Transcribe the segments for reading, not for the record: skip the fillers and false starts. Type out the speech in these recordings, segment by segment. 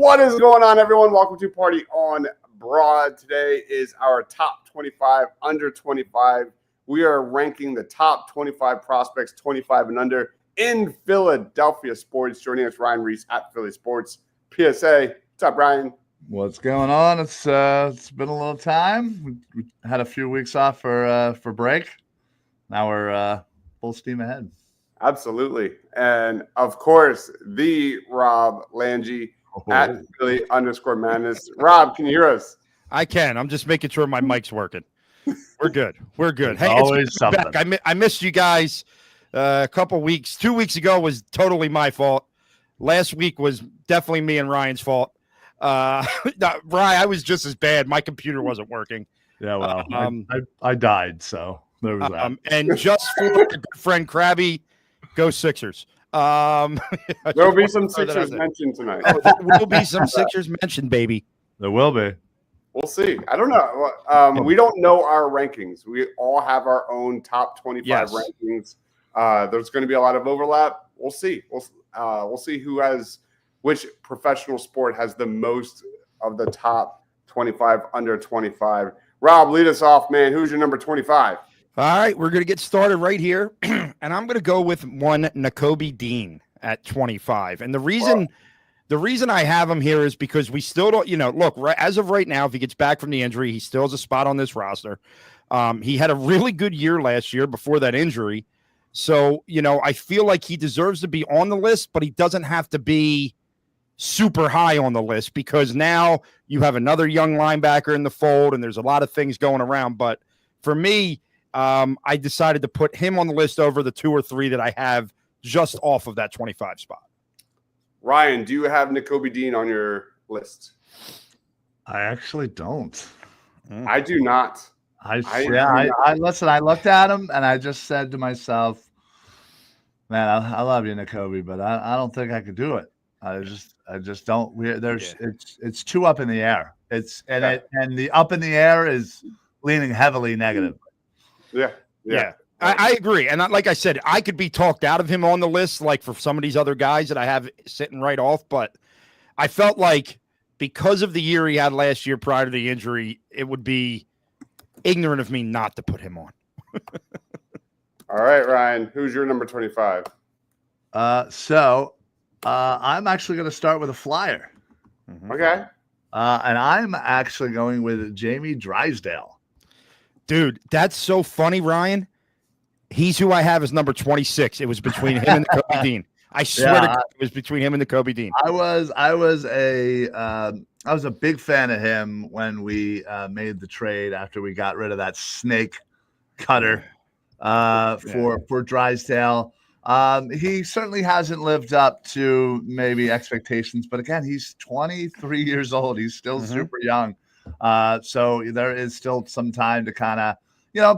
What is going on, everyone? Welcome to Party on Broad. Today is our top 25 under 25. We are ranking the top 25 prospects 25 and under in Philadelphia sports. Joining us, Ryan Reese at Philly Sports PSA. What's up, Ryan? What's going on? It's been a little time. We had a few weeks off for break. Now we're full steam ahead. Absolutely. And of course, the Rob Lange at Philly_Madness. Rob, can you hear us? I can. I'm just making sure my mic's working. We're good. We're good. Hey, always it's back. I missed you guys a couple weeks. 2 weeks ago was totally my fault. Last week was definitely me and Ryan's fault. Ryan, I was just as bad. My computer wasn't working. Yeah, well, I died, so there was that. And just for my good friend Krabby, go Sixers. There will be some Sixers mentioned tonight. There will be some Sixers mentioned, baby. There will be. We'll see. I don't know. We don't know our rankings. We all have our own top 25 rankings. There's going to be a lot of overlap. We'll see. We'll see who has which professional sport has the most of the top 25 under 25. Rob, lead us off, man. Who's your number 25? All right, we're going to get started right here, and I'm going to go with one Nakobe Dean at 25. And the reason I have him here is because we still don't, look, as of right now, if he gets back from the injury, he still has a spot on this roster. He had a really good year last year before that injury. So, I feel like he deserves to be on the list, but he doesn't have to be super high on the list because now you have another young linebacker in the fold and there's a lot of things going around. But for me, I decided to put him on the list over the 2 or 3 that I have just off of that 25 spot. Ryan, do you have Nakobe Dean on your list? I actually don't. I do not. I listen, I looked at him and I just said to myself, man, I love you, Nakobe, but I don't think I could do it. I just don't. It's too up in the air. And the up in the air is leaning heavily negative. Yeah. I agree. And like I said, I could be talked out of him on the list, like for some of these other guys that I have sitting right off. But I felt like because of the year he had last year prior to the injury, it would be ignorant of me not to put him on. All right, Ryan, who's your number 25? I'm actually going to start with a flyer. Okay. And I'm actually going with Jamie Drysdale. Dude, that's so funny, Ryan. He's who I have as number 26. It was between him and Nakobe Dean. I swear to God, it was between him and Nakobe Dean. I was a big fan of him when we made the trade after we got rid of that snake cutter for Drysdale. He certainly hasn't lived up to maybe expectations, but again, he's 23 years old. He's still super young. So there is still some time to kind of,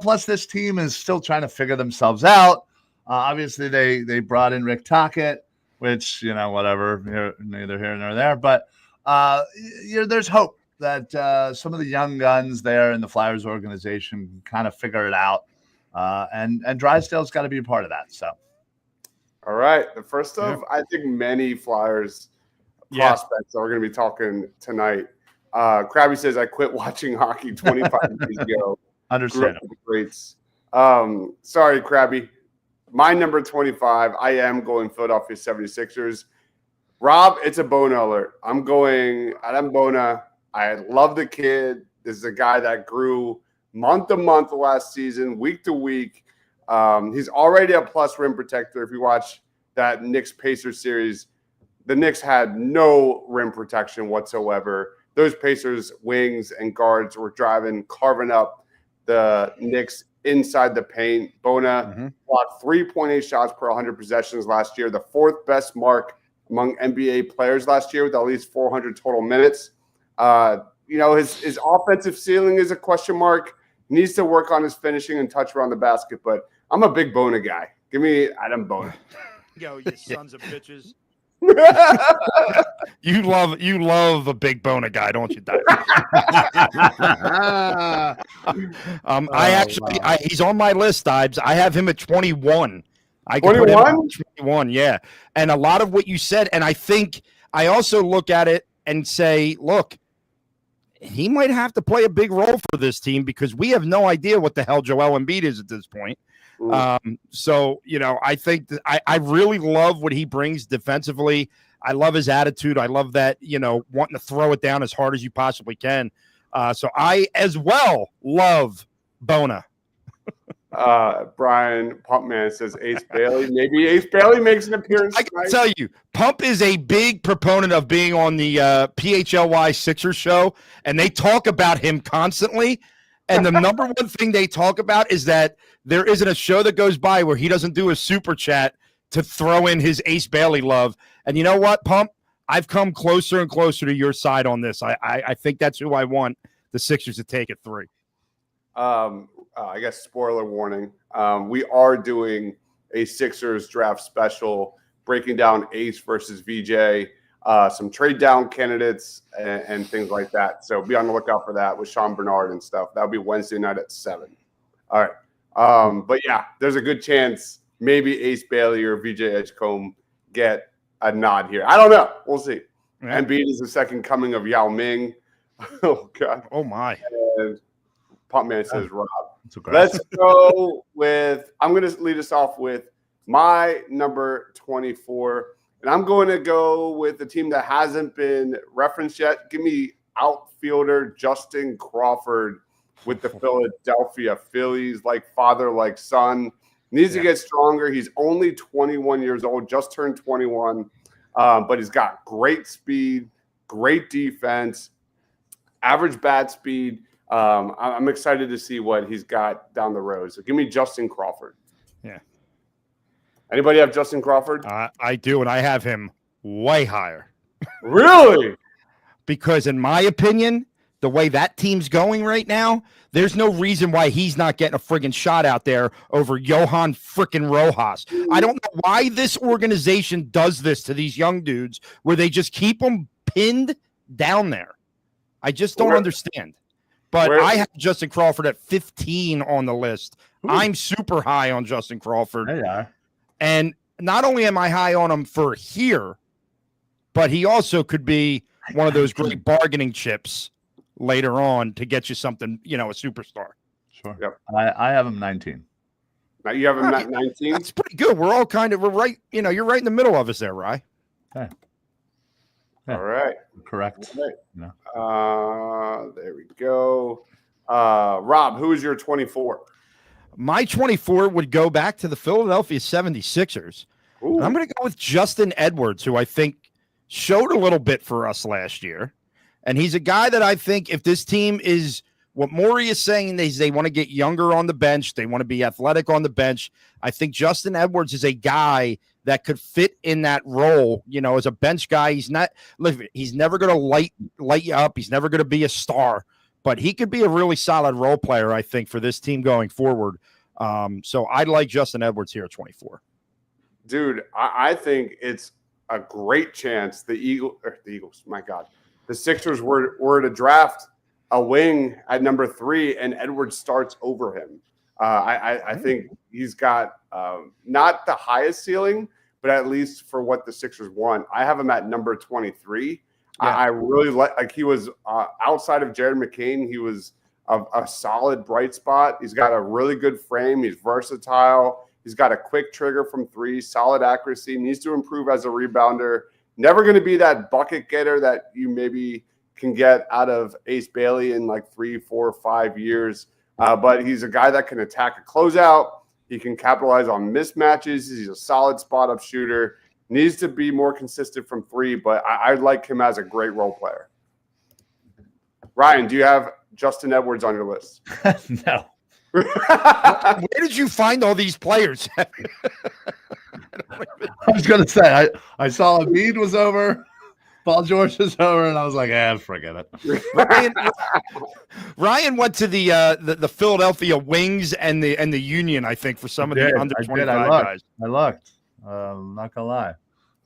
plus this team is still trying to figure themselves out. Obviously they brought in Rick Tocchet, which, whatever, neither here nor there, but there's hope that some of the young guns there in the Flyers organization can kind of figure it out. And Drysdale's got to be a part of that. So. All right. The first of, I think, many Flyers prospects that we're going to be talking tonight. Krabby says, I quit watching hockey 25 years ago. Understandable. Greats. Sorry, Krabby. My number 25, I am going Philadelphia 76ers. Rob, it's a Bona alert. I'm going Adam Bona. I love the kid. This is a guy that grew month to month last season, week to week. He's already a plus rim protector. If you watch that Knicks-Pacers series, the Knicks had no rim protection whatsoever. Those Pacers wings and guards were carving up the Knicks inside the paint. Bona blocked 3.8 shots per 100 possessions last year, the 4th best mark among NBA players last year with at least 400 total minutes. His offensive ceiling is a question mark. He needs to work on his finishing and touch around the basket, but I'm a big Bona guy. Give me Adam Bona. Yo, you sons of bitches. You love a big Bona guy, don't you, Dad? He's on my list, Dibes. I have him at 21. I can put him at 21, yeah. And a lot of what you said, and I think I also look at it and say, look, he might have to play a big role for this team because we have no idea what the hell Joel Embiid is at this point. So, I think I really love what he brings defensively. I love his attitude. I love that, wanting to throw it down as hard as you possibly can. So I as well love Bona. Brian Pumpman says Ace Bailey. Maybe Ace Bailey makes an appearance. I can tell you, Pump is a big proponent of being on the PHLY Sixers show, and they talk about him constantly. And the number one thing they talk about is that there isn't a show that goes by where he doesn't do a super chat to throw in his Ace Bailey love. And you know what, Pump? I've come closer and closer to your side on this. I think that's who I want the Sixers to take at 3. I guess spoiler warning. We are doing a Sixers draft special, breaking down Ace versus VJ, some trade down candidates and things like that. So be on the lookout for that with Sean Bernard and stuff. That'll be Wednesday night at 7. All right. But yeah, there's a good chance maybe Ace Bailey or VJ Edgecombe get a nod here. I don't know. We'll see. Yeah. Embiid is the second coming of Yao Ming. Oh God. Oh my. And Pumpman says Rob. Let's go with, I'm going to lead us off with my number 24. And I'm going to go with the team that hasn't been referenced yet. Give me outfielder Justin Crawford with the Philadelphia Phillies, like father, like son. Needs to get stronger. He's only 21 years old, just turned 21. But he's got great speed, great defense, average bat speed. I'm excited to see what he's got down the road. So give me Justin Crawford. Yeah. Anybody have Justin Crawford? I do, and I have him way higher. Really? Because in my opinion, the way that team's going right now, there's no reason why he's not getting a friggin' shot out there over Johan frickin' Rojas. I don't know why this organization does this to these young dudes where they just keep them pinned down there. I just don't understand. But I have Justin Crawford at 15 on the list. Ooh. I'm super high on Justin Crawford. They are. And not only am I high on him for here, but he also could be one of those great bargaining chips later on to get you something, a superstar. Sure. Yep. I have him 19. Now you have him at 19? That's pretty good. We're all we're right. You're right in the middle of us there, Rye. Okay. Yeah. All right. Correct. All right. No. There we go. Rob, who is your 24? My 24 would go back to the Philadelphia 76ers. I'm going to go with Justin Edwards, who I think showed a little bit for us last year. And he's a guy that I think if this team is what Morey is saying, they want to get younger on the bench. They want to be athletic on the bench. I think Justin Edwards is a guy that could fit in that role, as a bench guy. He's never going to light you up. He's never going to be a star, but he could be a really solid role player, I think, for this team going forward. So I like Justin Edwards here at 24. Dude, I think it's a great chance the Eagles, my God, the Sixers were to draft a wing at number 3 and Edwards starts over him. I think he's got not the highest ceiling, but at least for what the Sixers want. I have him at number 23. Yeah. I really like he was outside of Jared McCain. He was a solid bright spot. He's got a really good frame. He's versatile. He's got a quick trigger from 3, solid accuracy, needs to improve as a rebounder. Never going to be that bucket getter that you maybe can get out of Ace Bailey in like 3, 4, 5 years. But he's a guy that can attack a closeout. He can capitalize on mismatches. He's a solid spot-up shooter. Needs to be more consistent from 3, but I like him as a great role player. Ryan, do you have Justin Edwards on your list? No. Where did you find all these players? I was going to say, I saw Embiid was over, Paul George was over, and I was like, forget it. Ryan went to the Philadelphia Wings and the Union, I think, for some of the under 25 guys. I looked. I'm not gonna lie.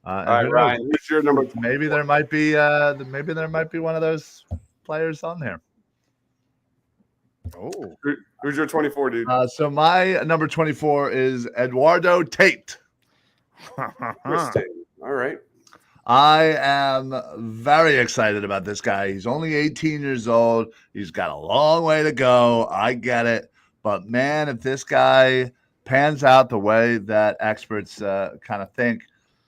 All right, Ryan, who's your number? Maybe there might be one of those players on there. Oh, who's your 24, dude? So my number 24 is Eduardo Tate. Interesting. All right. I am very excited about this guy. He's only 18 years old. He's got a long way to go. I get it. But man, if this guy pans out the way that experts kind of think,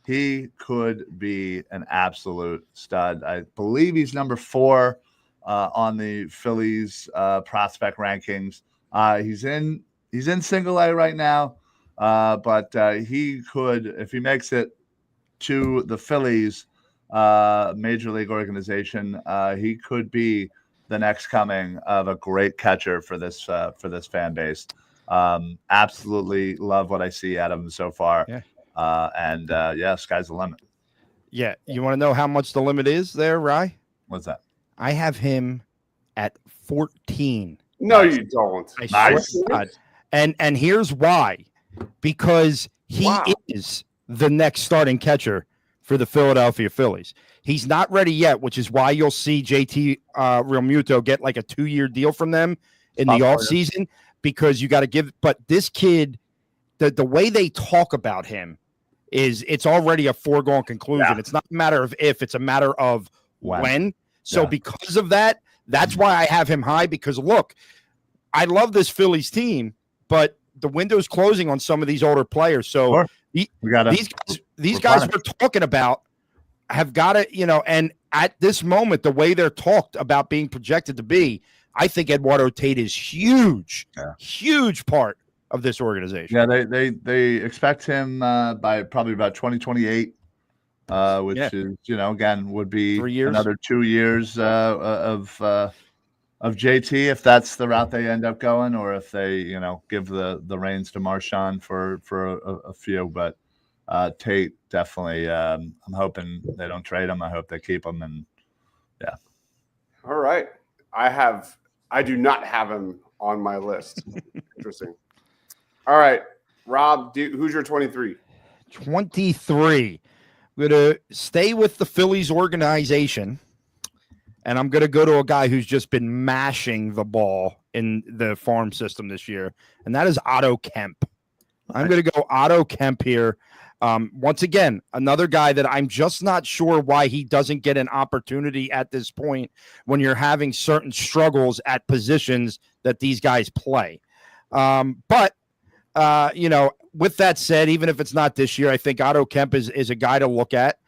he could be an absolute stud. I believe he's number 4 on the Phillies prospect rankings. He's in single A right now, but he could, if he makes it to the Phillies major league organization, he could be the next coming of a great catcher for this fan base. Absolutely love what I see out of him so far. Yeah. And sky's the limit. Yeah. You want to know how much the limit is there, Rye? What's that? I have him at 14. No, you don't. I swear Nice. to God. And here's why. Because he Wow. is the next starting catcher for the Philadelphia Phillies. He's not ready yet, which is why you'll see JT Realmuto get like a 2-year deal from them in the offseason, because you got to give. But this kid, the way they talk about him is it's already a foregone conclusion. Yeah. It's not a matter of if, it's a matter of when. So Yeah. because of that, that's why I have him high, because look, I love this Phillies team, but the window's closing on some of these older players. So Sure. We gotta these guys we're talking about have got to, and at this moment, the way they're talked about being projected to be, I think Eduardo Tate is huge part of this organization. Yeah, they expect him by probably about 2028, which is, again, would be 3 years. Another 2 years of JT, if that's the route they end up going, or if they, give the reins to Marshawn for a few. But Tate definitely, I'm hoping they don't trade him. I hope they keep him. And yeah. All right. I do not have him on my list. Interesting. All right. Rob, who's your 23? 23. I'm going to stay with the Phillies organization, and I'm going to go to a guy who's just been mashing the ball in the farm system this year, and that is Otto Kemp. I'm going to go Otto Kemp here. Once again, another guy that I'm just not sure why he doesn't get an opportunity at this point when you're having certain struggles at positions that these guys play. But with that said, even if it's not this year, I think Otto Kemp is a guy to look at.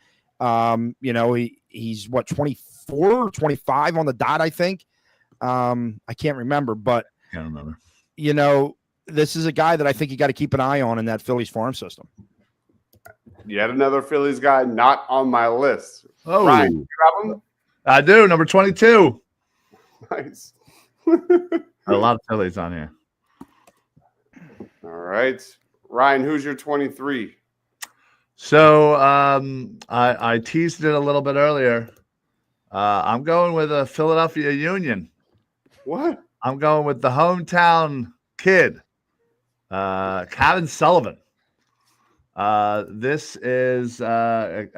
He's what, 24 or 25 on the dot, I think. I can't remember, but Can't remember. This is a guy that I think you got to keep an eye on in that Phillies farm system. Yet another Phillies guy not on my list. Oh, Ryan, you have him? I do. Number 22. Nice. A lot of Phillies on here. All right. Ryan, who's your 23? So I teased it a little bit earlier. I'm going with a Philadelphia Union. What? I'm going with the hometown kid, Kevin Sullivan. This is a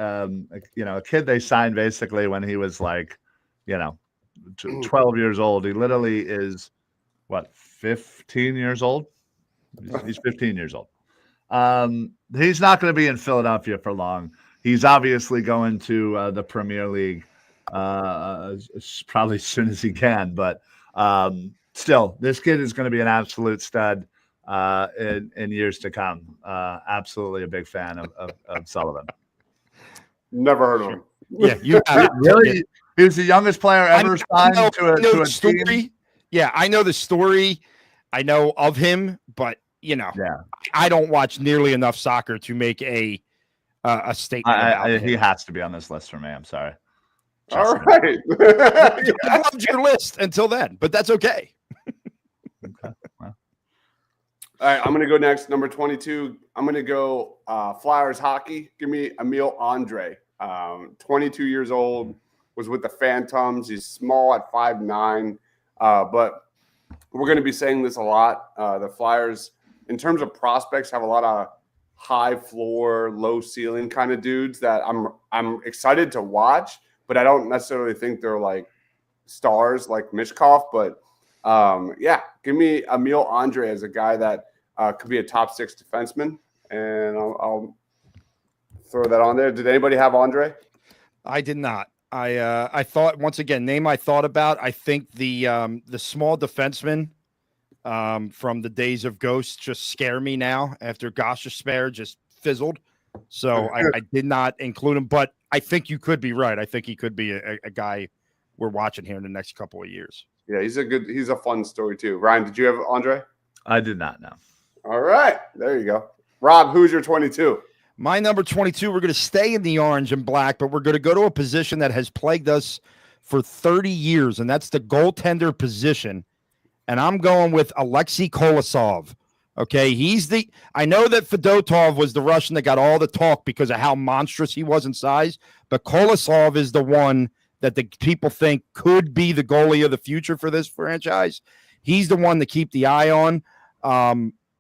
kid they signed basically when he was 12 years old. He literally is 15 years old. He's 15 years old. He's not going to be in Philadelphia for long. He's obviously going to the Premier League probably as soon as he can. But still, this kid is going to be an absolute stud in years to come. Absolutely a big fan of Sullivan. Never heard of him. Yeah, you Really? He was the youngest player ever signed to a story. team. Yeah, I know the story. I know of him, but I don't watch nearly enough soccer to make a statement about him. He has to be on this list for me. I'm sorry. All right. I loved your list until then, but that's okay. Okay. Well. All right, I'm going to go next. Number 22. I'm going to go Flyers hockey. Give me Emil Andre. 22 years old, was with the Phantoms. He's small at 5'9", but we're going to be saying this a lot. The Flyers, in terms of prospects, have a lot of high floor, low ceiling kind of dudes that I'm excited to watch, but I don't necessarily think they're like stars like Mishkov. But give me Emil Andre as a guy that could be a top 6 defenseman, and I'll throw that on there. Did anybody have Andre? I did not. I thought once again, name I thought about. I think the small defenseman from the days of Ghost just scare me now after Gostisbehere just fizzled. So I did not include him, but I think you could be right. I think he could be a guy we're watching here in the next couple of years. Yeah, he's a fun story too. Ryan, did you have Andre? I did not know. All right, there you go. Rob, who's your 22? My number 22, we're going to stay in the orange and black, but we're going to go to a position that has plagued us for 30 years, and that's the goaltender position. And I'm going with Alexei Kolosov. Okay, I know that Fedotov was the Russian that got all the talk because of how monstrous he was in size, but Kolosov is the one that the people think could be the goalie of the future for this franchise. He's the one to keep the eye on.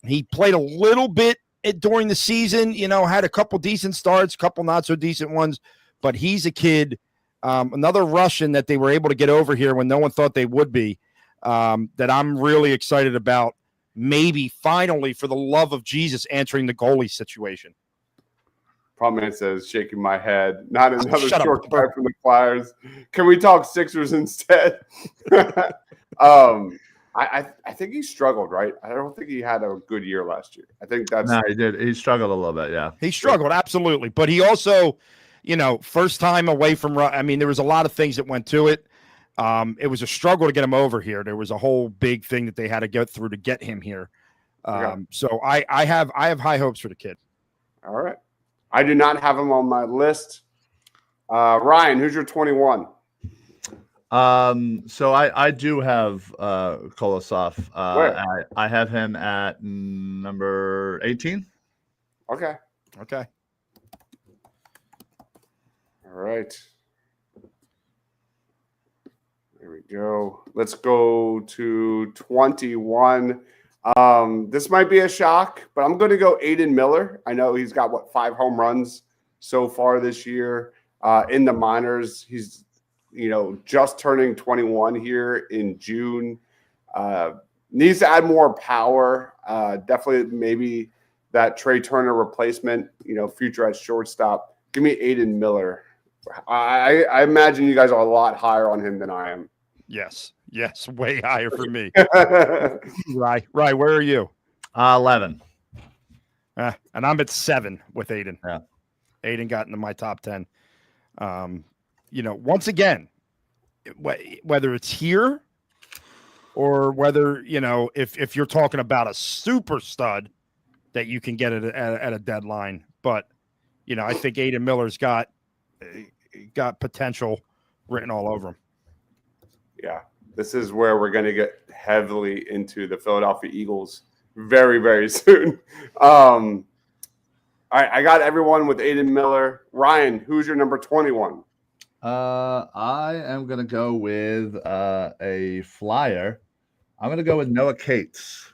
He played a little bit during the season, had a couple decent starts, couple not so decent ones, but he's a kid, another Russian that they were able to get over here when no one thought they would be, that I'm really excited about, maybe finally, for the love of Jesus, answering the goalie situation. Problem says, shaking my head. Not another Shut short up. card from the Flyers. Can we talk Sixers instead? I think he struggled, right? I don't think he had a good year last year. I think that's No, he did. He struggled a little bit, yeah. He struggled, absolutely. But he also, first time away from, I mean, there was a lot of things that went to it. It was a struggle to get him over here. There was a whole big thing that they had to go through to get him here. So I have high hopes for the kid. all right. I do not have him on my list. Ryan, who's your 21? So I do have Kolosov. Where? I have him at number 18. Okay. Okay. All right. There we go. Let's go to 21. This might be a shock, but I'm going to go Aiden Miller. I know he's got 5 home runs so far this year in the minors. He's just turning 21 here in June. Needs to add more power. Definitely maybe that Trey Turner replacement, future at shortstop. Give me Aiden Miller. I imagine you guys are a lot higher on him than I am. Yes, way higher for me. Right, where are you? 11. And I'm at 7 with Aiden. Yeah. Aiden got into my top 10. Once again, whether it's here or whether, if you're talking about a super stud that you can get at a deadline. But, I think Aiden Miller's got potential written all over him. Yeah, this is where we're going to get heavily into the Philadelphia Eagles very, very soon. All right, I got everyone with Aiden Miller. Ryan, who's your number 21? I am going to go with a Flyer. I'm going to go with Noah Cates.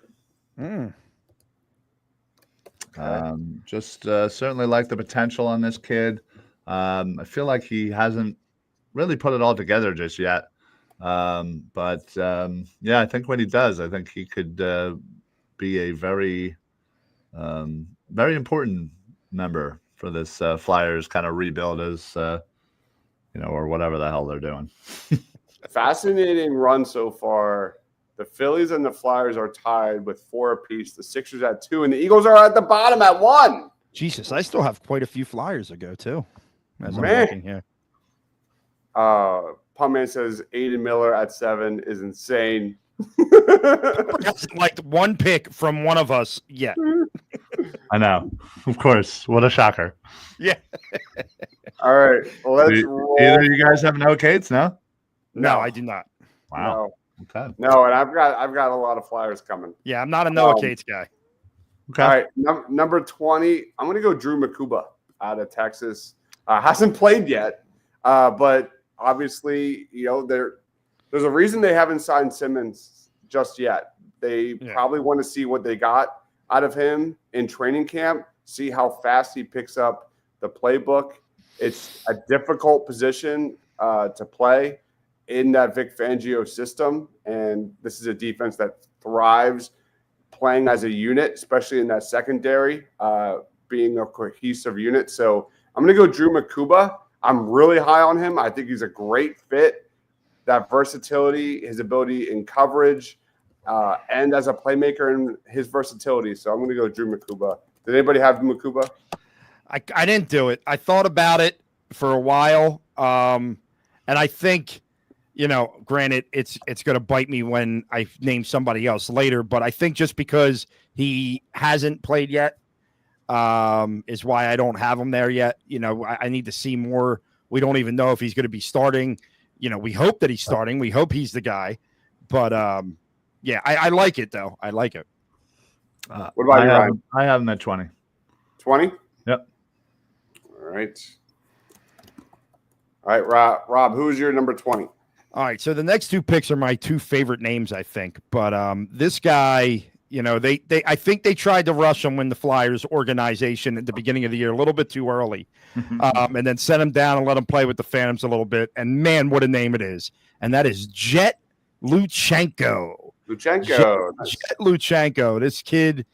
Just certainly like the potential on this kid. I feel like he hasn't really put it all together just yet. But I think when he does, I think he could be a very, very important member for this Flyers kind of rebuild as, or whatever the hell they're doing. Fascinating run so far. The Phillies and the Flyers are tied with 4 apiece. The Sixers at 2, and the Eagles are at the bottom at 1. Jesus, I still have quite a few Flyers to go too. As I'm Man. looking here. Pumpman says Aiden Miller at 7 is insane. Hasn't liked one pick from one of us yet. I know. Of course. What a shocker. Yeah. All right. Let's roll. Either you guys have Noah Cates, no? No, I do not. Wow. Okay. No, and I've got a lot of Flyers coming. Yeah, I'm not a Noah Cates guy. Okay. All right. Number 20, I'm going to go Drew Makuba out of Texas. Hasn't played yet, but obviously, there's a reason they haven't signed Simmons just yet. They probably want to see what they got out of him in training camp, see how fast he picks up the playbook. It's a difficult position to play in that Vic Fangio system, and this is a defense that thrives playing as a unit, especially in that secondary, being a cohesive unit. So I'm going to go Drew Makuba. I'm really high on him. I think he's a great fit. That versatility, his ability in coverage, and as a playmaker and his versatility. So I'm going to go Drew Makuba. Did anybody have Makuba? I didn't do it. I thought about it for a while. And I think, granted, it's going to bite me when I name somebody else later, but I think just because he hasn't played yet is why I don't have him there yet. I need to see more. We don't even know if he's going to be starting. We hope that he's starting. We hope he's the guy. But, I like it, though. I like it. What about you, Ryan? I have him at 20. 20? Yep. All right, Rob, who is your number 20? All right, so the next two picks are my two favorite names, I think. But this guy, I think they tried to rush him when the Flyers organization at the beginning of the year, a little bit too early, and then sent him down and let him play with the Phantoms a little bit. And man, what a name it is! And that is Jet Luchenko. Jet Luchenko. This kid.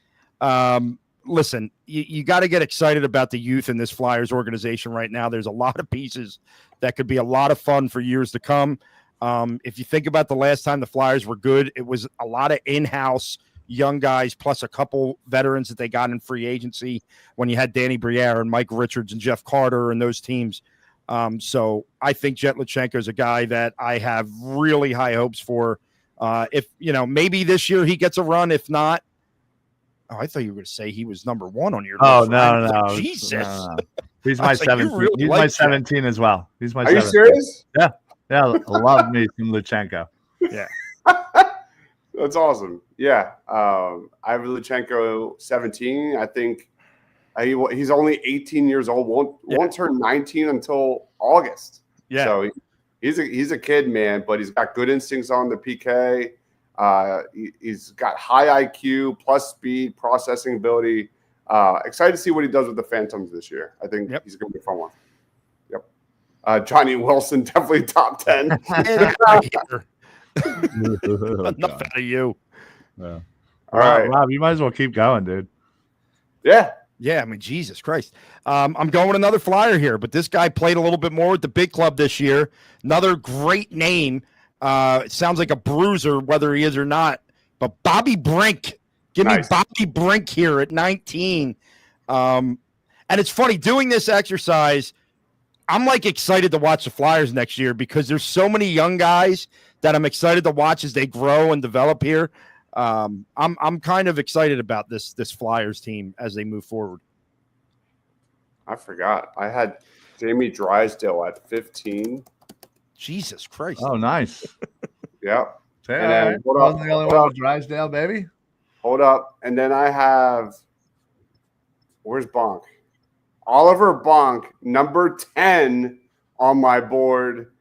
Listen, you got to get excited about the youth in this Flyers organization right now. There's a lot of pieces that could be a lot of fun for years to come. If you think about the last time the Flyers were good, it was a lot of in-house young guys plus a couple veterans that they got in free agency when you had Danny Briere and Mike Richards and Jeff Carter and those teams. So I think Jet Luchenko is a guy that I have really high hopes for. If maybe this year he gets a run. If not, I thought you were going to say he was number one on your list. Oh, no. Jesus. No. He's my 17. Really he's my 17 as well. He's my. Are 17. You serious? Yeah. Love me some Luchenko. Yeah. That's awesome. Yeah. I have Luchenko 17. I think he's only 18 years old. Won't turn 19 until August. Yeah. So he's a kid, man, but he's got good instincts on the PK. He's got high IQ plus speed, processing ability. Excited to see what he does with the Phantoms this year. I think he's going to be a fun one. Yep. Johnny Wilson, definitely top 10. Enough out of you. Yeah. All right, Rob, you might as well keep going, dude. Yeah. Yeah, I mean, Jesus Christ. I'm going with another Flyer here, but this guy played a little bit more with the big club this year. Another great name. It sounds like a bruiser, whether he is or not. But Bobby Brink. Give me Bobby Brink here at 19. And it's funny, doing this exercise, I'm like excited to watch the Flyers next year because there's so many young guys that I'm excited to watch as they grow and develop here. I'm kind of excited about this Flyers team as they move forward. I forgot. I had Jamie Drysdale at 15. Jesus Christ. Oh, nice. Yeah. And then, hold up. The only one with Drysdale, baby. Hold up. And then I have where's Bonk? Oliver Bonk, number 10 on my board.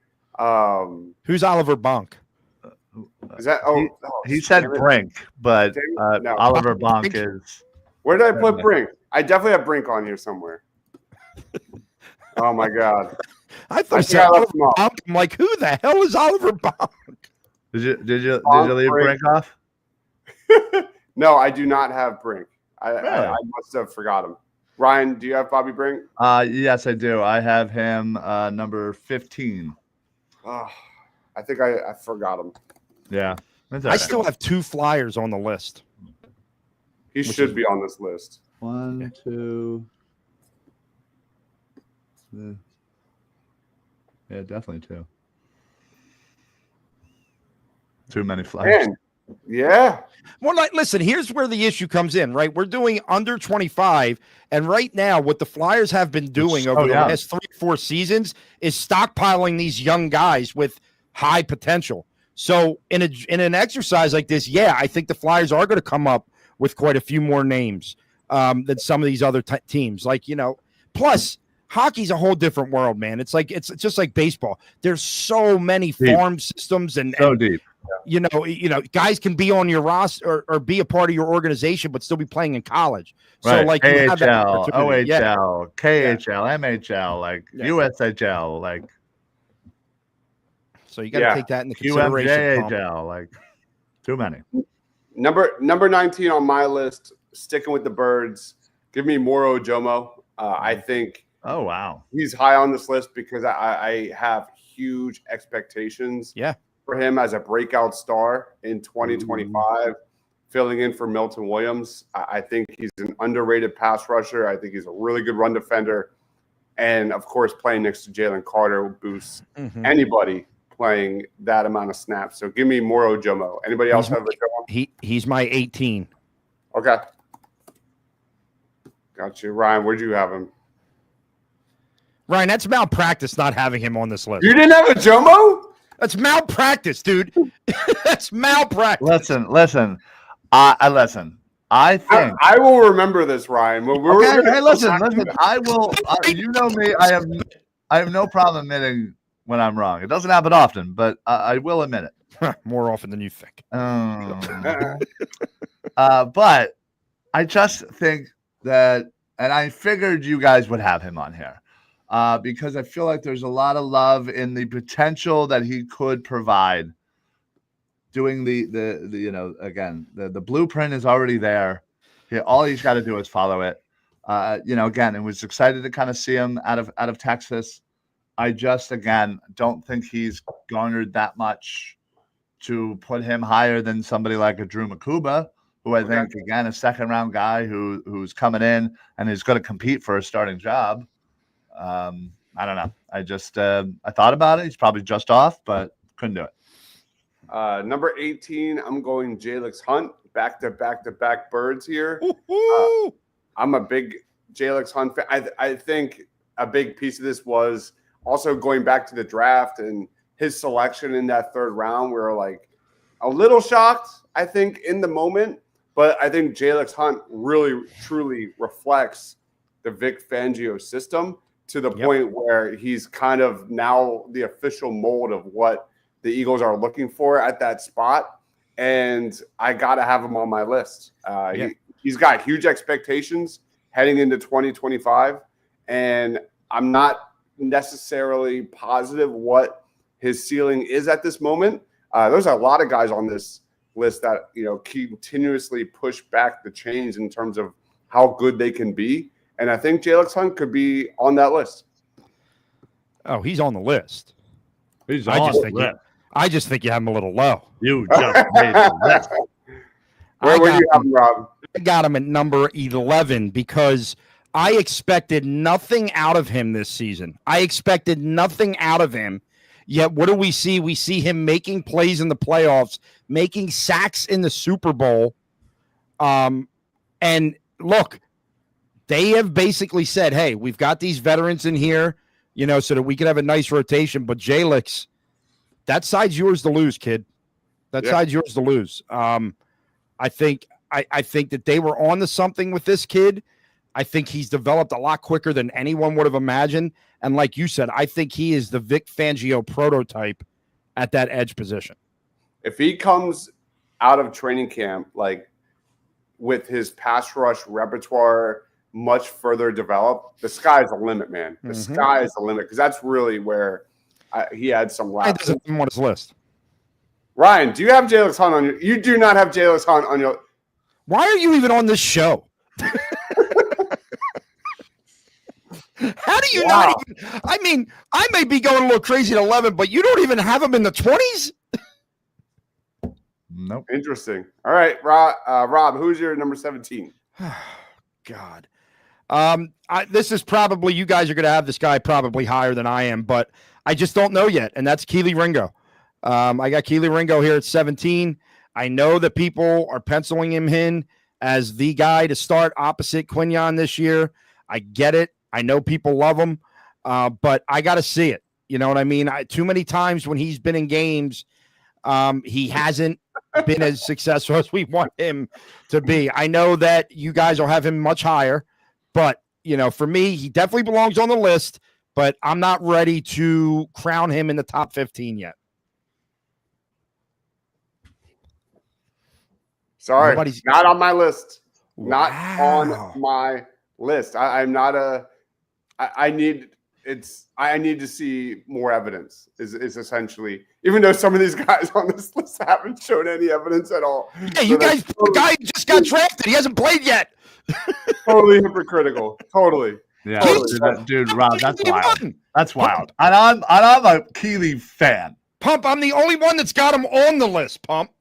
Who's Oliver Bonk? Is that he said Brink, but no. Oliver Bonk is. Where did I put Brink? I definitely have Brink on here somewhere. Oh my God. I thought Oliver Bonk. I'm like, who the hell is Oliver Bonk? Did you leave Brink off? No, I do not have Brink. I must have forgot him. Ryan, do you have Bobby Brink? Yes, I do. I have him number 15. Oh, I think I forgot him. Yeah. I still have two Flyers on the list. He should be on this list. 1, 2. Yeah, definitely 2. Too many Flyers. Man. Yeah. Well, listen, here's where the issue comes in, right? We're doing under 25, and right now what the Flyers have been doing over the last 3 or 4 seasons is stockpiling these young guys with high potential. So in an exercise like this, I think the Flyers are going to come up with quite a few more names than some of these other teams. Plus hockey's a whole different world, man. It's just like baseball. There's so many farm systems and deep. Guys can be on your roster or be a part of your organization, but still be playing in college. Right. So like KHL, OHL, KHL, MHL, USHL, So you got to take that into consideration. UMJHL, too many. Number 19 on my list, sticking with the Birds. Give me Moro Jomo. I think Oh, wow. He's high on this list because I have huge expectations for him as a breakout star in 2025, filling in for Milton Williams. I think he's an underrated pass rusher. I think he's a really good run defender. And, of course, playing next to Jalen Carter will boost anybody playing that amount of snaps. So give me Moro Jomo. Anybody else have a Jomo? He's my 18. Okay. Got you. Ryan, where'd you have him? Ryan, that's malpractice not having him on this list. You didn't have a Jomo? That's malpractice, dude. That's malpractice. Listen. Listen. I think I will remember this, Ryan. Listen. I will. You know me. I have no problem admitting when I'm wrong. It doesn't happen often, but I will admit it more often than you think. But I just think that, and I figured you guys would have him on here because I feel like there's a lot of love in the potential that he could provide. Doing the blueprint is already there. All he's got to do is follow it. Again, it was excited to kind of see him out of Texas. I just, again, don't think he's garnered that much to put him higher than somebody like a Drew Makuba, who I think, again, a second-round guy who's coming in and is going to compete for a starting job. I don't know. I just I thought about it. He's probably just off, but couldn't do it. Number 18, I'm going Jalix Hunt. Back-to-back birds here. I'm a big Jalix Hunt fan. I think a big piece of this was also going back to the draft and his selection in that third round. We were like a little shocked, I think, in the moment. But I think Jalix Hunt really, truly reflects the Vic Fangio system to the point where he's kind of now the official mold of what the Eagles are looking for at that spot. And I got to have him on my list. He's got huge expectations heading into 2025. And I'm not necessarily positive what his ceiling is at this moment. There's a lot of guys on this list that, continuously push back the chains in terms of how good they can be. And I think Jalix Hunt could be on that list. Oh, he's on the list. I just think you have him a little low. You just made the list. Where would you have him, Rob? I got him at number 11 because I expected nothing out of him this season. I expected nothing out of him. Yet what do we see? We see him making plays in the playoffs, making sacks in the Super Bowl. And look, they have basically said, hey, we've got these veterans in here, so that we can have a nice rotation. But Jalix, that side's yours to lose, kid. That side's yours to lose. I think that they were on to something with this kid. I think he's developed a lot quicker than anyone would have imagined. And like you said, I think he is the Vic Fangio prototype at that edge position. If he comes out of training camp, like with his pass rush repertoire much further developed, the sky's the limit, man. The sky is the limit, because that's really where he had some lapses. Doesn't even on his list. Ryan, do you have Jalix Hunt on your? You do not have Jalix Hunt on your. Why are you even on this show? How do you not even? I mean, I may be going a little crazy at 11, but you don't even have him in the 20s. Nope. Interesting. All right, Rob, who's your number 17? God. This is probably, you guys are going to have this guy probably higher than I am, but I just don't know yet, and that's Kelee Ringo. I got Kelee Ringo here at 17. I know that people are penciling him in as the guy to start opposite Quinyon this year. I get it. I know people love him, but I got to see it. You know what I mean? Too many times when he's been in games, he hasn't been as successful as we want him to be. I know that you guys will have him much higher, but, for me, he definitely belongs on the list, but I'm not ready to crown him in the top 15 yet. Sorry, not on my list. Not on my list. I'm not I need to see more evidence is essentially, even though some of these guys on this list haven't shown any evidence at all. Yeah, you guys, the guy just got drafted. He hasn't played yet. Totally hypocritical. Totally. Yeah, Totally. dude, Rob, that's Only wild. one. That's wild. And I'm a Keely fan. Pump, I'm the only one that's got him on the list, Pump.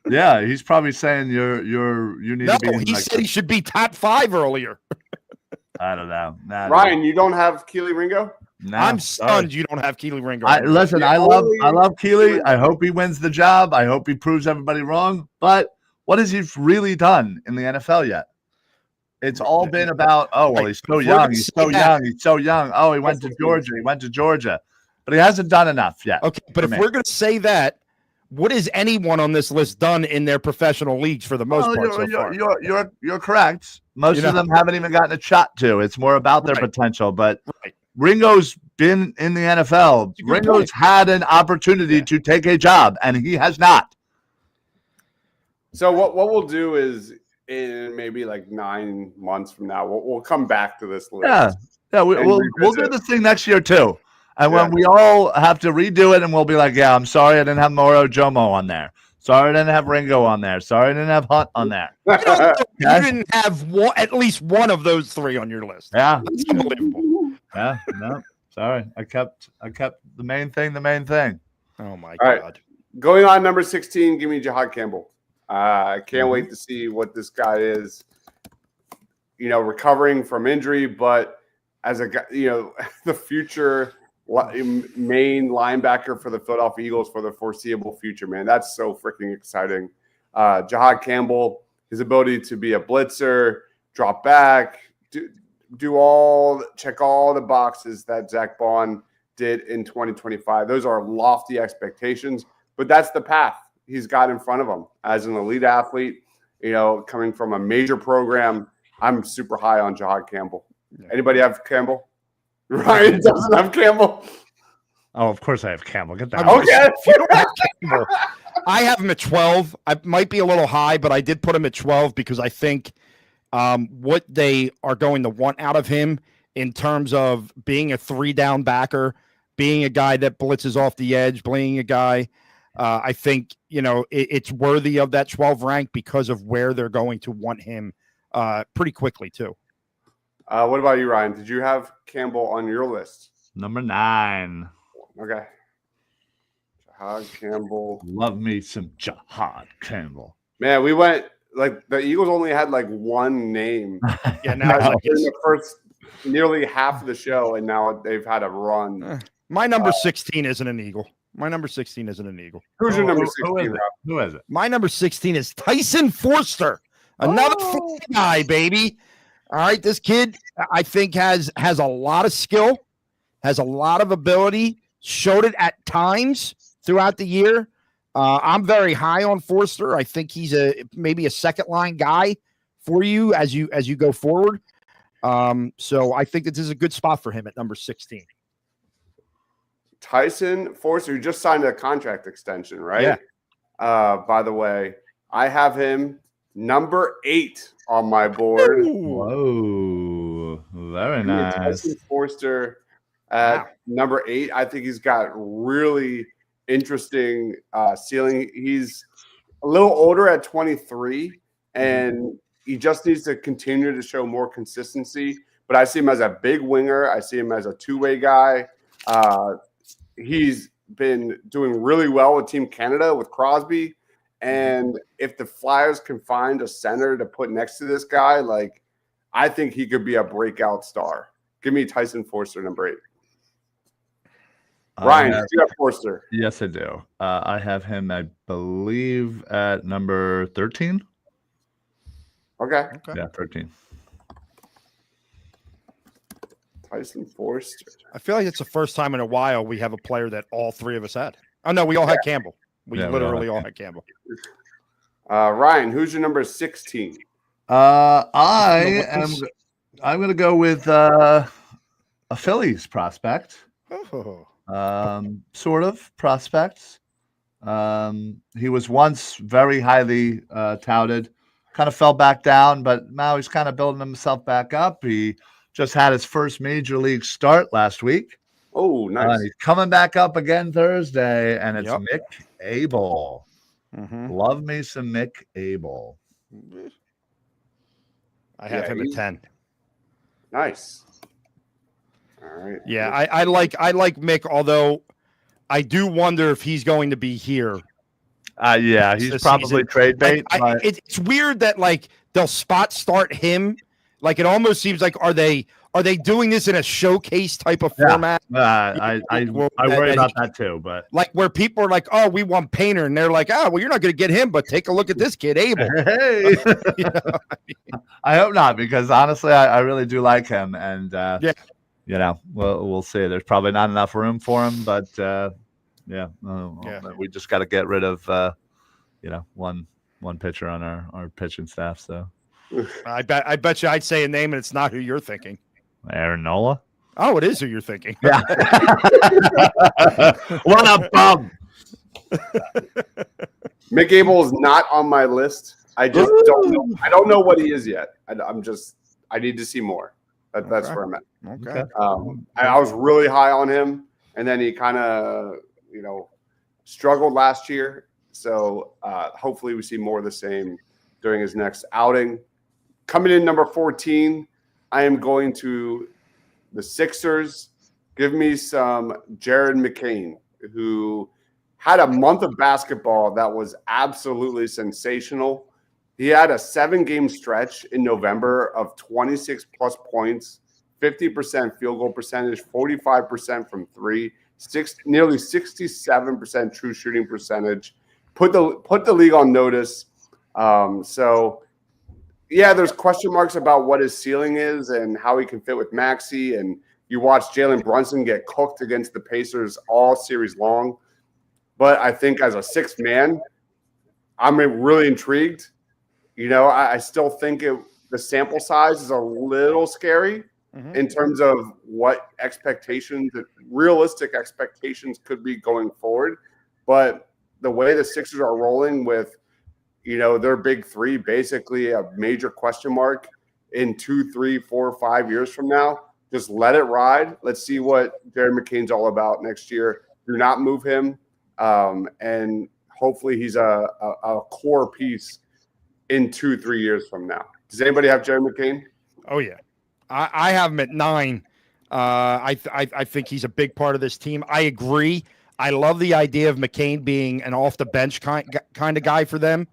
Yeah, he's probably saying you need No, to be in he like said he should be top 5 earlier. I don't know. Nah, Ryan, you don't have Keely Ringo? no, I'm sorry. stunned you don't have Keely Ringo. Listen, The I only- love Keely. I hope he wins the job. I hope he proves everybody wrong. But what has he really done in the NFL yet? It's all been about, oh, well, Right. he's so If we're young. gonna He's say so that- young. He's so young. Oh, he went to Georgia. He went to Georgia. But he hasn't done enough yet. Okay, but for if me. we're going to say that, what has anyone on this list done in their professional leagues for the most Well, part so far? you're correct. Most You know? of them haven't even gotten a shot to. It's more about their Right. potential. But Right. Ringo's been in the NFL. That's a good Ringo's point. had an opportunity Yeah. to take a job, and he has not. So what we'll do is in maybe like 9 months from now, we'll come back to this list. Yeah, And we'll do revisit. this thing next year too. And Yeah. when we all have to redo it, and we'll be like, yeah, I'm sorry I didn't have Moro Jomo on there. Sorry I didn't have Ringo on there. Sorry I didn't have Hunt on there. I don't know if you Okay. didn't have at least one of those 3 on your list. Yeah, That's unbelievable. yeah, no, sorry. I kept the main thing the main thing. Oh, my All right. God. Going on number 16, give me Jahad Campbell. I can't Mhm. wait to see what this guy is, recovering from injury, but as a guy, the future main linebacker for the Philadelphia Eagles for the foreseeable future, man. That's so freaking exciting. Jahad Campbell, his ability to be a blitzer, drop back, check all the boxes that Zach Bond did in 2025. Those are lofty expectations, but that's the path he's got in front of him as an elite athlete, coming from a major program. I'm super high on Jahad Campbell. Yeah. Anybody have Campbell? Ryan doesn't have Campbell. Oh, of course I have Campbell. Get that. Okay. If you don't have Campbell, I have him at 12. I might be a little high, but I did put him at 12 because I think what they are going to want out of him in terms of being a 3-down backer, being a guy that blitzes off the edge, being a guy, I think, it's worthy of that 12 rank because of where they're going to want him pretty quickly, too. What about you, Ryan? Did you have Campbell on your list? Number 9. Okay. Jahad Campbell. Love me some Jahad Campbell. Man, we went like the Eagles only had like one name Yeah, now in it's the first nearly half of the show, and now they've had a run. my number 16 isn't an Eagle. My number 16 isn't an Eagle. Who's your number Who 16? is it? Rob? Who is it? My number 16 is Tyson Forster. Another Oh. Florida guy, baby. All right, this kid, I think, has a lot of skill, has a lot of ability, showed it at times throughout the year. I'm very high on Forster. I think he's maybe a second line guy for you as you go forward. So I think that this is a good spot for him at number 16. Tyson Forster, who just signed a contract extension, right? Yeah. By the way, I have him number 8 on my board. Whoa, very Give me nice. Tyson Forster at Wow. number 8. I think he's got really interesting ceiling. He's a little older at 23, and he just needs to continue to show more consistency. But I see him as a big winger. I see him as a two-way guy. He's been doing really well with Team Canada with Crosby. And if the Flyers can find a center to put next to this guy, I think he could be a breakout star. Give me Tyson Forster, number 8. Ryan, do you have Forster? Yes, I do. I have him, I believe, at number 13. Okay. Yeah, 13. Tyson Forster. I feel like it's the first time in a while we have a player that all 3 of us had. Oh, no, we all had Campbell. We Yeah, we all literally had all had Campbell. Ryan, who's your number 16? I'm going to go with a Phillies prospect. Oh. Sort of prospect. He was once very highly touted, kind of fell back down, but now he's kind of building himself back up. He just had his first major league start last week. Oh, nice. He's coming back up again Thursday, and it's Yep. Mick Abel. Mhm. Love me some Mick Abel. I have Yeah, him at 10. Nice. All right. Yeah, I like Mick, although I do wonder if he's going to be here. Yeah, he's this probably season. trade bait. but It's weird that like they'll spot start him. Like it almost seems like are they doing this in a showcase type of format? I worry about that too. But Like where people are like, "Oh, we want Painter," and they're like, "Oh, well, you're not going to get him, but take a look at this kid, Abel." hey, I hope not, because honestly, I really do like him, and you know, we'll see. There's probably not enough room for him, but we just got to get rid of one pitcher on our pitching staff. So I bet you I'd say a name and it's not who you're thinking. Aaron Nola. Oh, it is who you're thinking. Yeah. What a bum. Mick Abel is not on my list. I just don't know. I don't know what he is yet. I need to see more. That's where I'm at. Okay. I was really high on him, and then he kind of, struggled last year. So hopefully we see more of the same during his next outing. Coming in number 14, I am going to the Sixers. Give me some Jared McCain, who had a month of basketball that was absolutely sensational. He had a 7-game stretch in November of 26 plus points, 50% field goal percentage, 45% from three, nearly 67% true shooting percentage. Put the league on notice. There's question marks about what his ceiling is and how he can fit with Maxey. And you watch Jalen Brunson get cooked against the Pacers all series long. But I think as a sixth man, I'm really intrigued. I still think the sample size is a little scary in terms of what realistic expectations could be going forward. But the way the Sixers are rolling with, their big three, basically a major question mark in 2, 3, 4, 5 years from now, just let it ride. Let's see what Jared McCain's all about next year. Do not move him. And hopefully he's a core piece in 2, 3 years from now. Does anybody have Jared McCain? Oh yeah, I have him at 9. I think he's a big part of this team. I agree. I love the idea of McCain being an off the bench kind of guy for them.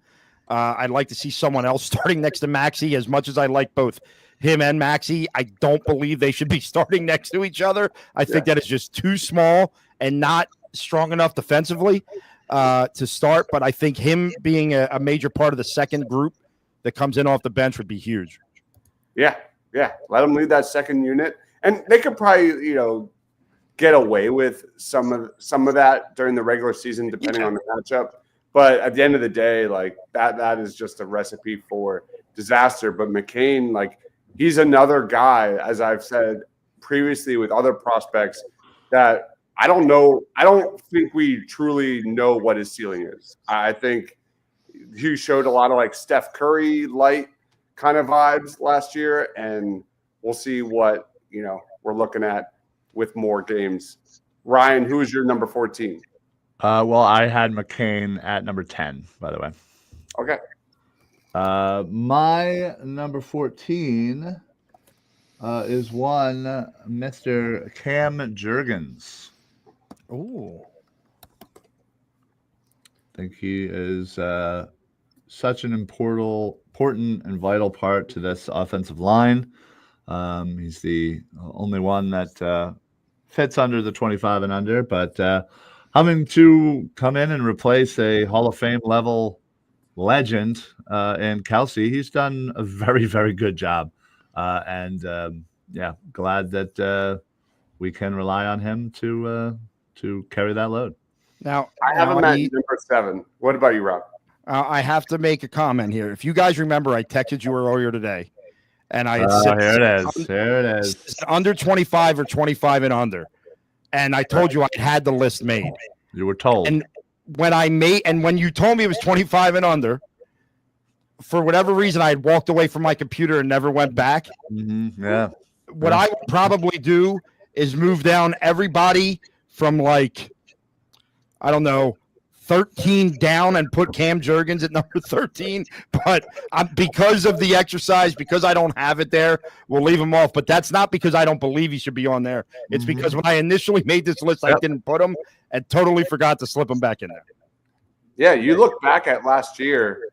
I'd like to see someone else starting next to Maxey. As much as I like both him and Maxey, I don't believe they should be starting next to each other. I think that is just too small and not strong enough defensively to start. But I think him being a major part of the second group that comes in off the bench would be huge. Yeah. Let him lead that second unit, and they could probably, get away with some of that during the regular season, depending on the matchup. But at the end of the day, like that is just a recipe for disaster. But McCain, he's another guy, as I've said previously with other prospects, that I don't know. I don't think we truly know what his ceiling is. I think he showed a lot of Steph Curry light kind of vibes last year, and we'll see what we're looking at with more games. Ryan, who is your number 14? Well, I had McCain at number 10, by the way. Okay. My number 14 is one Mr. Cam Jurgens. Ooh. I think he is such an important and vital part to this offensive line. He's the only one that fits under the 25 and under, but having to come in and replace a Hall of Fame level legend in Kelsey, he's done a very, very good job. Glad that we can rely on him to carry that load. Now, I have him at number 7. What about you, Rob? I have to make a comment here. If you guys remember, I texted you earlier today, and I had said, Here it is. Under 25 or 25 and under. And I told you I had the list made. You were told. And when you told me it was 25 and under, for whatever reason, I had walked away from my computer and never went back. Mm-hmm. Yeah. What I would probably do is move down everybody from 30 13 down and put Cam Jurgens at number 13, but because of the exercise, because I don't have it there, we'll leave him off. But that's not because I don't believe he should be on there. It's because when I initially made this list, I didn't put him and totally forgot to slip him back in there. Yeah, you look back at last year.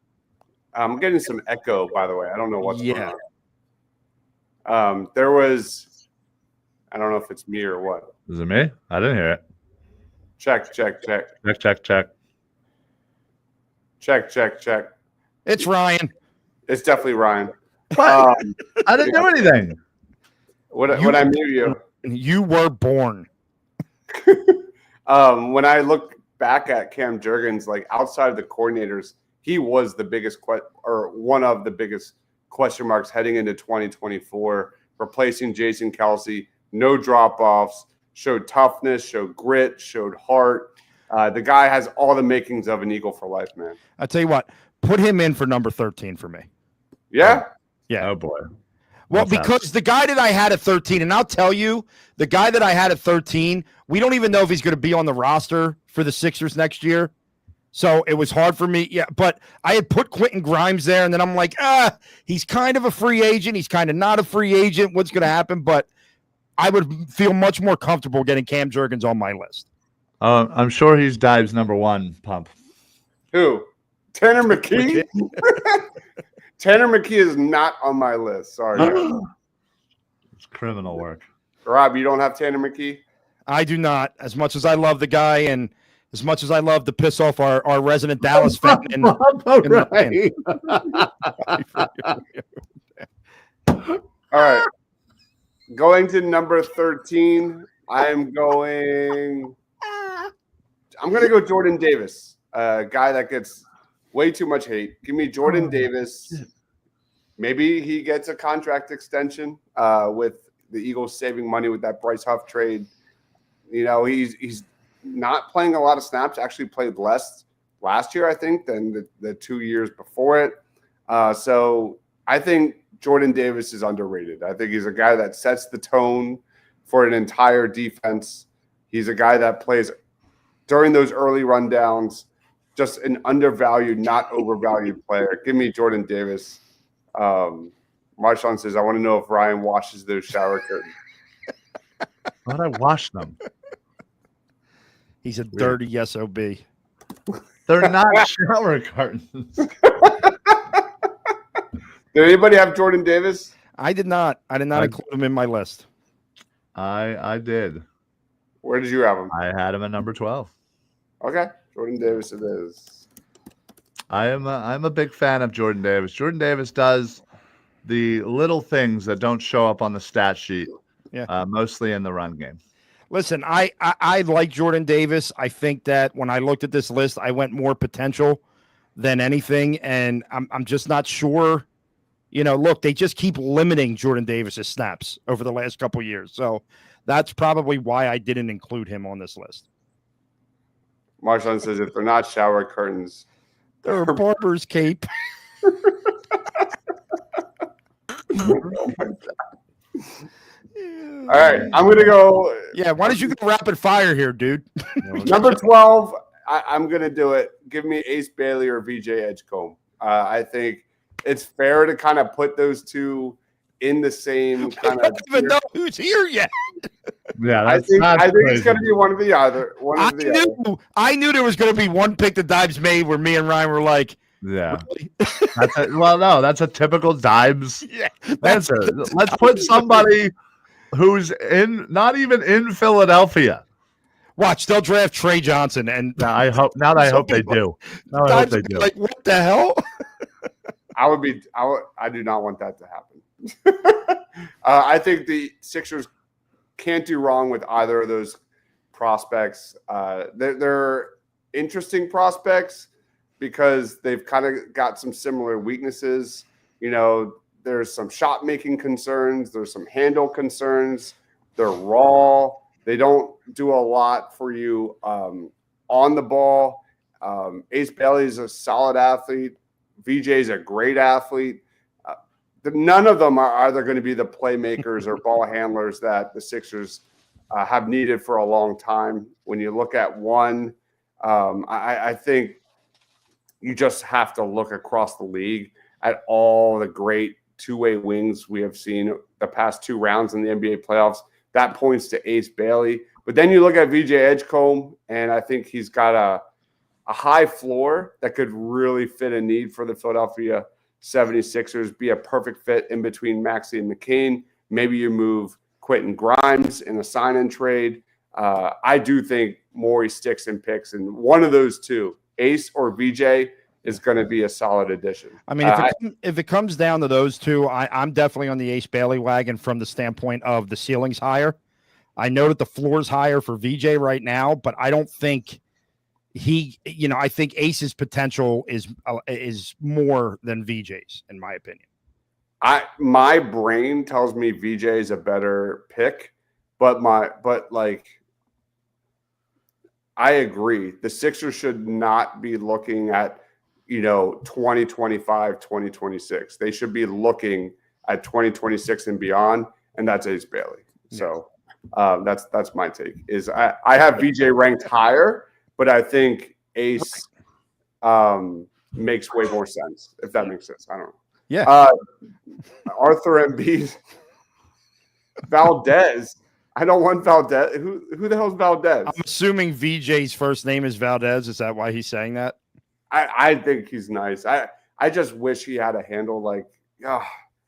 I'm getting some echo, by the way. I don't know what's going on. There was, I don't know if it's me or what. Is it me? I didn't hear it. Check. Check. It's Ryan. It's definitely Ryan. What? I didn't do anything. When I mute you. You were born. When I look back at Cam Jurgens, like outside of the coordinators, he was the biggest one of the biggest question marks heading into 2024, replacing Jason Kelce. No drop-offs, showed toughness, showed grit, showed heart. The guy has all the makings of an Eagle for life, man. I'll tell you what, put him in for number 13 for me. Yeah? Yeah. Oh, boy. Well, because the guy that I had at 13, and I'll tell you, the guy that I had at 13, we don't even know if he's going to be on the roster for the Sixers next year. So it was hard for me. Yeah, but I had put Quentin Grimes there, and then I'm like, he's kind of a free agent. He's kind of not a free agent. What's going to happen? But I would feel much more comfortable getting Cam Jurgens on my list. I'm sure he's Dives number one, Pump. Who? Tanner McKee? Tanner McKee is not on my list. Sorry. It's criminal work. Rob, you don't have Tanner McKee? I do not. As much as I love the guy and as much as I love to piss off our resident Dallas fan. Right. All right. Going to number 13, I'm going to go Jordan Davis, a guy that gets way too much hate. Give me Jordan Davis. Maybe he gets a contract extension with the Eagles saving money with that Bryce Huff trade. You know, he's not playing a lot of snaps, actually played less last year, I think, than the 2 years before it. So I think Jordan Davis is underrated. I think he's a guy that sets the tone for an entire defense. He's a guy that plays during those early rundowns, just an undervalued, not overvalued player. Give me Jordan Davis. Marshawn says, I want to know if Ryan washes those shower curtains. Why would I wash them? He's a dirty SOB. They're not shower curtains. Did anybody have Jordan Davis? I did not. I did not include him in my list. I did. Where did you have him? I had him at number 12. Okay, Jordan Davis it is. I'm a big fan of Jordan Davis. Jordan Davis does the little things that don't show up on the stat sheet, mostly in the run game. Listen, I like Jordan Davis. I think that when I looked at this list, I went more potential than anything, and I'm just not sure. You know, look, they just keep limiting Jordan Davis's snaps over the last couple of years, so that's probably why I didn't include him on this list. Marshawn says if they're not shower curtains, they're a barber's cape. All right, I'm going to go. Yeah, why don't you go rapid fire here, dude? Number 12, I'm going to do it. Give me Ace Bailey or VJ Edgecombe. I think it's fair to kind of put those two in the same kind of. I don't even know who's here yet. Yeah, I think it's going to be one of the other. I knew there was going to be one pick that Dives made where me and Ryan were like, yeah. Really? That's a typical Dives answer. That's Let's put somebody who's not even in Philadelphia. Watch, they'll draft Trey Johnson, and I hope they do. Like, what the hell? I do not want that to happen. I think the Sixers can't do wrong with either of those prospects. They're interesting prospects because they've kind of got some similar weaknesses. You know, there's some shot making concerns. There's some handle concerns. They're raw. They don't do a lot for you on the ball. Ace Bailey is a solid athlete. VJ is a great athlete. None of them are either going to be the playmakers or ball handlers that the Sixers have needed for a long time. When you look at one, I think you just have to look across the league at all the great two-way wings we have seen the past 2 rounds in the NBA playoffs. That points to Ace Bailey. But then you look at VJ Edgecombe, and I think he's got a high floor that could really fit a need for the Philadelphia 76ers, be a perfect fit in between Maxey and McCain. Maybe you move Quentin Grimes in a sign-and trade. I do think Morey sticks and picks, and one of those two, Ace or VJ, is going to be a solid addition. I mean, if it comes down to those two, I'm definitely on the Ace Bailey wagon from the standpoint of the ceiling's higher. I know that the floor's higher for VJ right now, but I don't think I think Ace's potential is more than VJ's, in my opinion. My brain tells me VJ is a better pick, but I agree. The Sixers should not be looking at 2025, 2026. They should be looking at 2026 and beyond, and that's Ace Bailey. So that's my take. Is I have VJ ranked higher, but I think Ace makes way more sense, if that makes sense. I don't know. Yeah. Arthur Embiid, Valdez. I don't want Valdez. Who the hell's Valdez? I'm assuming VJ's first name is Valdez. Is that why he's saying that? I think he's nice. I just wish he had a handle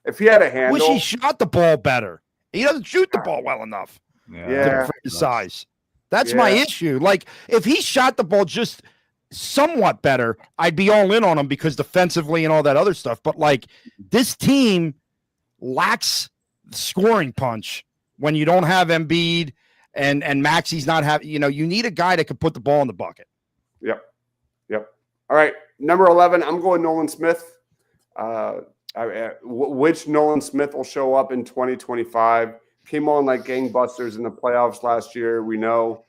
if he had a handle. Wish he shot the ball better. He doesn't shoot the ball well enough. Yeah. For his size. That's my issue. Like, if he shot the ball just somewhat better, I'd be all in on him because defensively and all that other stuff. But this team lacks scoring punch when you don't have Embiid and Maxey's not having. You need a guy that can put the ball in the bucket. Yep. All right, number 11. I'm going Nolan Smith. Which Nolan Smith will show up in 2025? Came on like gangbusters in the playoffs last year. We know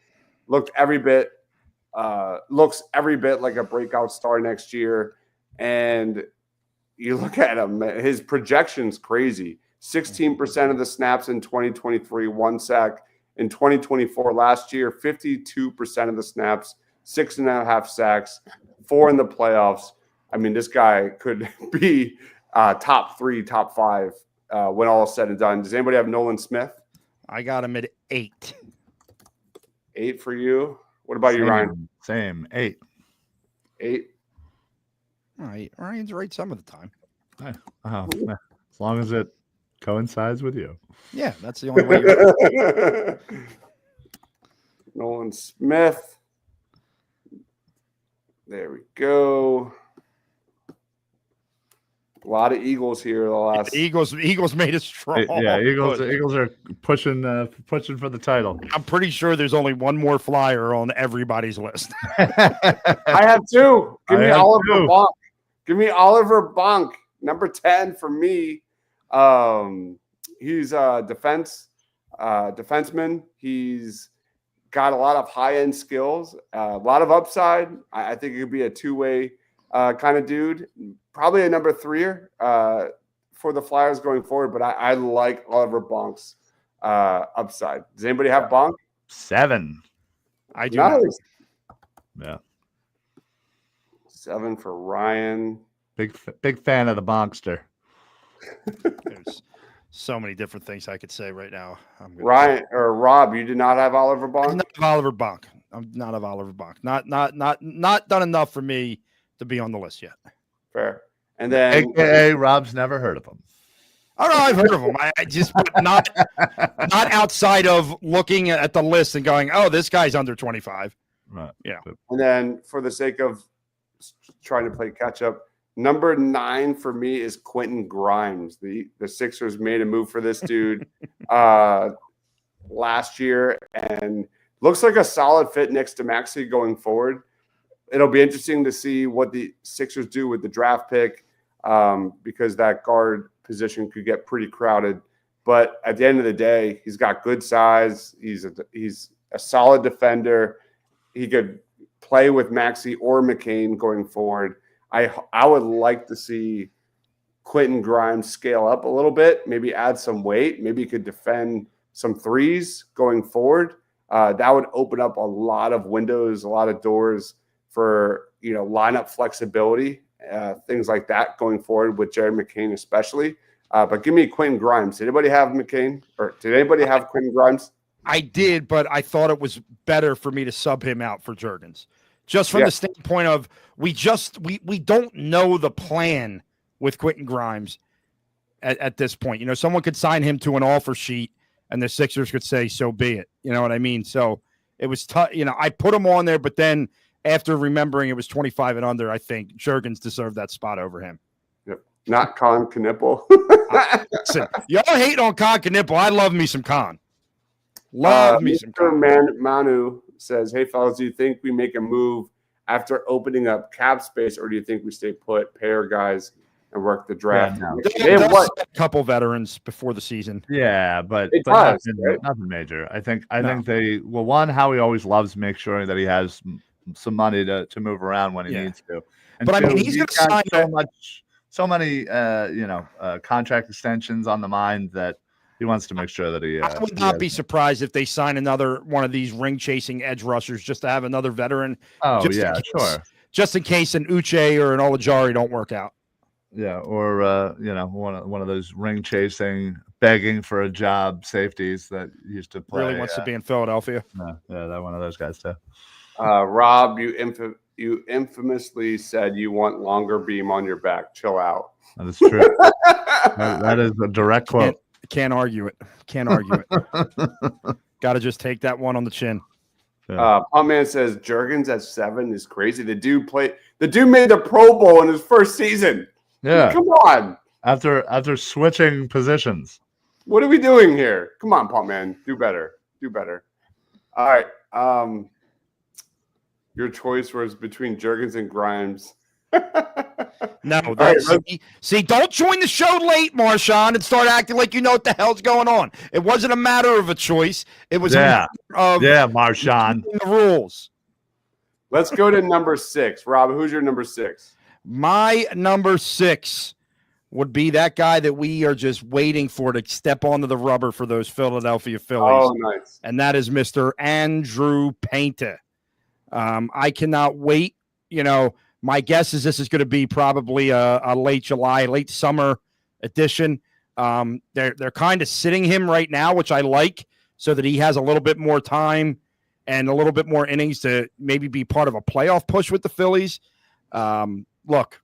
looks every bit like a breakout star next year. And you look at him, his projection's crazy. 16% of the snaps in 2023, 1 sack. In 2024, last year, 52% of the snaps, 6.5 sacks, 4 in the playoffs. I mean, this guy could be top 3, top 5 when all is said and done. Does anybody have Nolan Smith? I got him at 8. 8 for you. What about you, Ryan? Same. 8. 8. All right. Ryan's right some of the time. As long as it coincides with you. Yeah, that's the only way you're Nolan Smith. There we go. A lot of Eagles here. The Eagles made it strong. Yeah, Eagles are pushing for the title. I'm pretty sure there's only one more flyer on everybody's list. I have 2. Give me Oliver Bonk. Give me Oliver Bonk, number 10 for me. He's a defenseman. He's got a lot of high-end skills, a lot of upside. I think he could be a two-way kind of dude. Probably a number 3er for the Flyers going forward, but I like Oliver Bonk's upside. Does anybody have Bonk? 7. I do. Nice. Yeah. 7 for Ryan. Big fan of the Bonkster. There's so many different things I could say right now. Ryan or Rob, you did not have Oliver Bonk? I'm not of Oliver Bonk. I'm not of Oliver Bonk. Not done enough for me to be on the list yet. Fair. And then AKA Rob's never heard of him. Oh no, I've heard of him. I just not outside of looking at the list and going, oh, this guy's under 25. Right. Yeah. And then for the sake of trying to play catch up, number 9 for me is Quentin Grimes. The Sixers made a move for this dude last year and looks like a solid fit next to Maxey going forward. It'll be interesting to see what the Sixers do with the draft pick because that guard position could get pretty crowded. But at the end of the day, he's got good size. He's a solid defender. He could play with Maxey or McCain going forward. I would like to see Quentin Grimes scale up a little bit, maybe add some weight. Maybe he could defend some threes going forward. That would open up a lot of windows, a lot of doors for lineup flexibility, things like that going forward with Jared McCain especially. But give me Quentin Grimes. Did anybody have McCain, or did anybody have Quentin Grimes? I did, but I thought it was better for me to sub him out for Jurgens, just from the standpoint of we don't know the plan with Quentin Grimes at this point. Someone could sign him to an offer sheet, and the Sixers could say, "So be it." You know what I mean? So it was tough. I put him on there, but then after remembering it was 25 and under, I think Jurgens deserved that spot over him. Yep. Not Con Knipple. Listen, y'all hate on Con Knipple. I love me some Con. Love me some Con. Manu says, "Hey fellas, do you think we make a move after opening up cap space, or do you think we stay put, pay our guys, and work the draft?" A couple veterans before the season. Yeah, but nothing major. I think they Howie always loves to make sure that he has some money to move around when he needs to. And but I mean, he's going to sign so many contract extensions on the mind that he wants to make sure that he. I would not be surprised if they sign another one of these ring chasing edge rushers just to have another veteran. Oh yeah, sure. Just in case an Uche or an Olajari don't work out. Yeah, or one of those ring chasing, begging for a job safeties that used to play. Really wants to be in Philadelphia. Yeah, that one of those guys too. Rob, you infamously said you want longer beam on your back. Chill out. That is true. that is a direct quote. Can't argue it. Got to just take that one on the chin. Man says Jurgens at 7 is crazy. The dude made the Pro Bowl in his first season. Yeah, come on. After switching positions, what are we doing here? Come on, Pump Man, do better. All right. Your choice was between Jurgens and Grimes. No, see, don't join the show late, Marshawn, and start acting like you know what the hell's going on. It wasn't a matter of a choice. It was a matter of Marshawn. The rules. Let's go to number 6. Rob, who's your number 6? My number 6 would be that guy that we are just waiting for to step onto the rubber for those Philadelphia Phillies. Oh, nice. And that is Mr. Andrew Painter. I cannot wait. My guess is this is going to be probably a late July, late summer edition. They're kind of sitting him right now, which I like, so that he has a little bit more time and a little bit more innings to maybe be part of a playoff push with the Phillies. Look,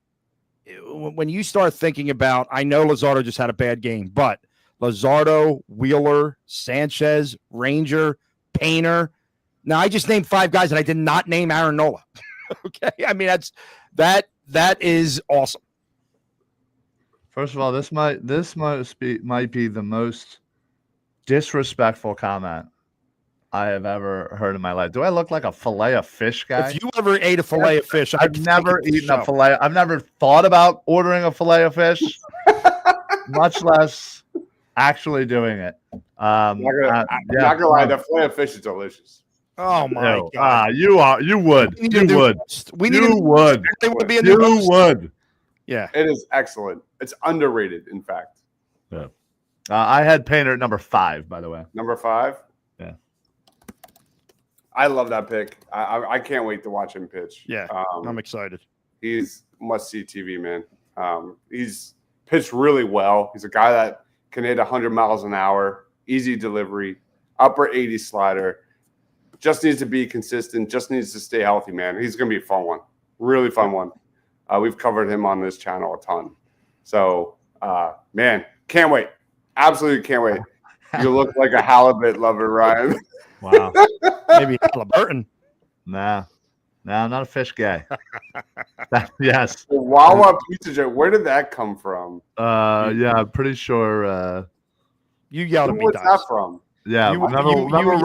when you start thinking about, I know Luzardo just had a bad game, but Luzardo, Wheeler, Sanchez, Ranger, Painter. Now, I just named 5 guys, and I did not name Aaron Nola. Okay, I mean that is awesome. First of all, this might be the most disrespectful comment I have ever heard in my life. Do I look like a fillet of fish guy? If you ever ate a fillet of fish, I've never eaten a fillet. I've never thought about ordering a fillet of fish, much less actually doing it. I'm not gonna lie, the fillet of fish is delicious. Oh my God! You would. Yeah, it is excellent. It's underrated, in fact. Yeah. I had Painter at number 5, by the way. Number 5. Yeah. I love that pick. I can't wait to watch him pitch. Yeah, I'm excited. He's must-see TV, man. He's pitched really well. He's a guy that can hit 100 miles an hour, easy delivery, upper 80 slider. Just needs to be consistent. Just needs to stay healthy, man. He's going to be a fun one. Really fun one. We've covered him on this channel a ton. So, man, can't wait. Absolutely can't wait. You look like a halibut lover, Ryan. Wow. Maybe Halliburton. Nah, I'm not a fish guy. Yes. Wawa Pizza Joe, where did that come from? Yeah, I'm pretty sure. You yelled at me. What's that from? Yeah, remember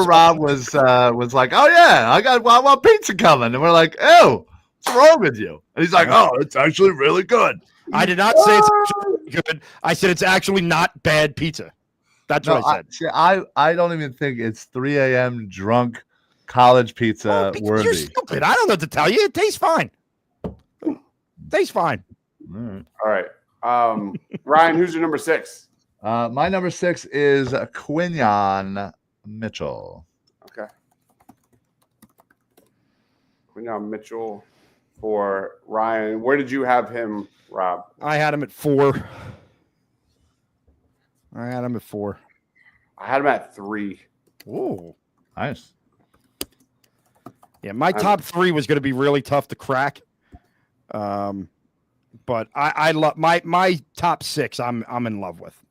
Rob was like, "Oh yeah, I got Wawa Pizza coming," and we're like, "Oh, what's wrong with you?" And he's like, "Oh, it's actually really good." I did not say it's actually good. I said it's actually not bad pizza. That's what I said. I don't even think it's 3 a.m. drunk college pizza worthy. You're stupid. I don't know what to tell you. It tastes fine. Tastes fine. All right. Ryan, who's your number 6? My number 6 is Quinyon Mitchell. Quinyon Mitchell for Ryan. Where did you have him, Rob? I had him at 4. I had him at 4. I had him at 3. Ooh. Nice. Yeah, my top 3 was going to be really tough to crack. But I love my top 6. I'm in love with.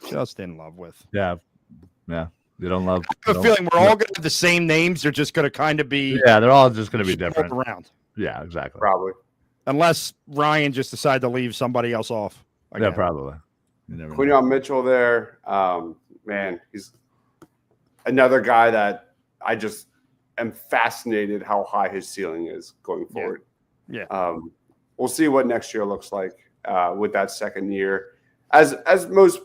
Just in love with. Yeah. You don't love. I have a feeling we're all going to have the same names. They're just going to kind of be. Yeah, they're all just going to be different. Around. Yeah, exactly. Probably. Unless Ryan just decided to leave somebody else off. Yeah, probably. You never know. Quinyon Mitchell there. Man, he's another guy that I just am fascinated how high his ceiling is going forward. Yeah. We'll see what next year looks like with that second year. As most,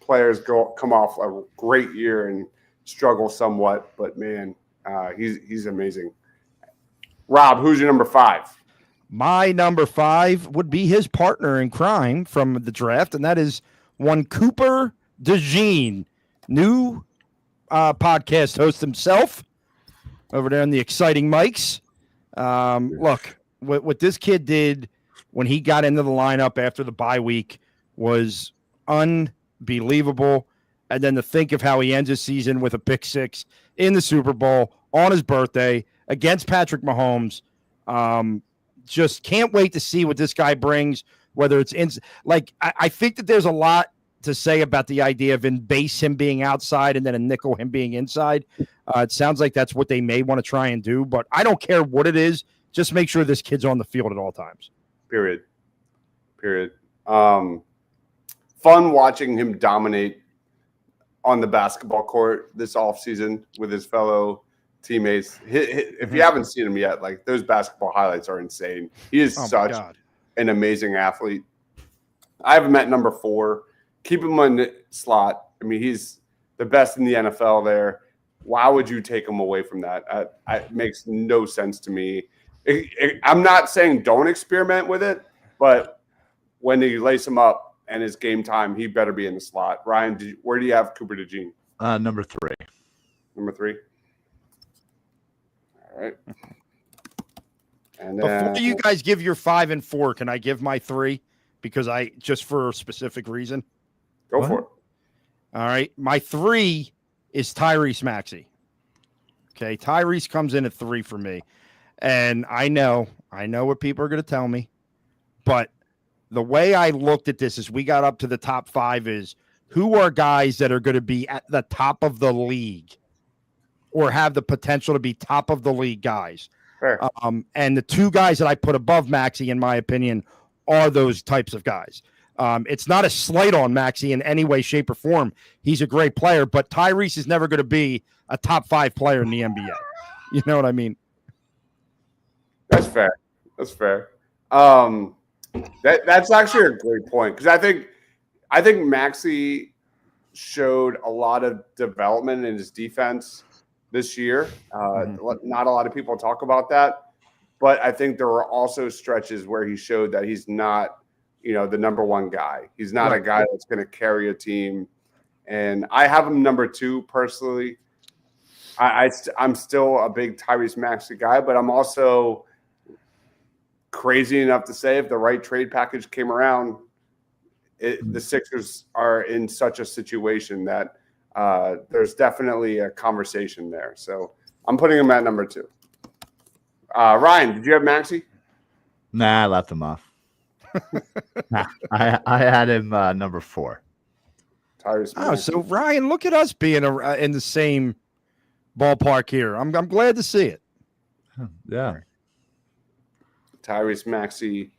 players come off a great year and struggle somewhat, but man, he's amazing. Rob, who's your number 5? My number 5 would be his partner in crime from the draft, and that is one Cooper DeJean, new podcast host himself over there on the Exciting Mics. Look, what this kid did when he got into the lineup after the bye week was unbelievable. And then to think of how he ends his season with a pick 6 in the Super Bowl on his birthday against Patrick Mahomes. Just can't wait to see what this guy brings, whether it's I think that there's a lot to say about the idea of in base him being outside and then a nickel him being inside. It sounds like that's what they may want to try and do, but I don't care what it is. Just make sure this kid's on the field at all times. Period. Fun watching him dominate on the basketball court this offseason with his fellow teammates. If you haven't seen him yet, like those basketball highlights are insane. He is such an amazing athlete. I have him at number 4. Keep him on the slot. I mean, he's the best in the NFL there. Why would you take him away from that? It makes no sense to me. I'm not saying don't experiment with it, but when you lace him up and it's game time, he better be in the slot. Ryan, where do you have Cooper DeJean? Number 3. Number 3. All right. And then, before you guys give your 5 and 4, can I give my 3? Because just for a specific reason. Go for it. All right. My 3 is Tyrese Maxey. Okay. Tyrese comes in at 3 for me. And I know what people are going to tell me. But the way I looked at this as we got up to the top 5 is who are guys that are going to be at the top of the league or have the potential to be top of the league guys. Fair. And the 2 guys that I put above Maxey, in my opinion, are those types of guys. It's not a slight on Maxey in any way, shape, or form. He's a great player, but Tyrese is never going to be a top 5 player in the NBA. You know what I mean? That's fair. That's actually a great point because I think Maxey showed a lot of development in his defense this year. Not a lot of people talk about that. But I think there were also stretches where he showed that he's not, the number 1 guy. He's not a guy that's going to carry a team. And I have him number 2 personally. I'm still a big Tyrese Maxey guy, but I'm also crazy enough to say if the right trade package came around, the Sixers are in such a situation that there's definitely a conversation there. So I'm putting him at number 2. Ryan, did you have Maxey? Nah, I left him off. I had him number 4. Tyrese Maxey. Oh, so Ryan, look at us being in the same ballpark here. I'm glad to see it. Yeah. Tyrese Maxey,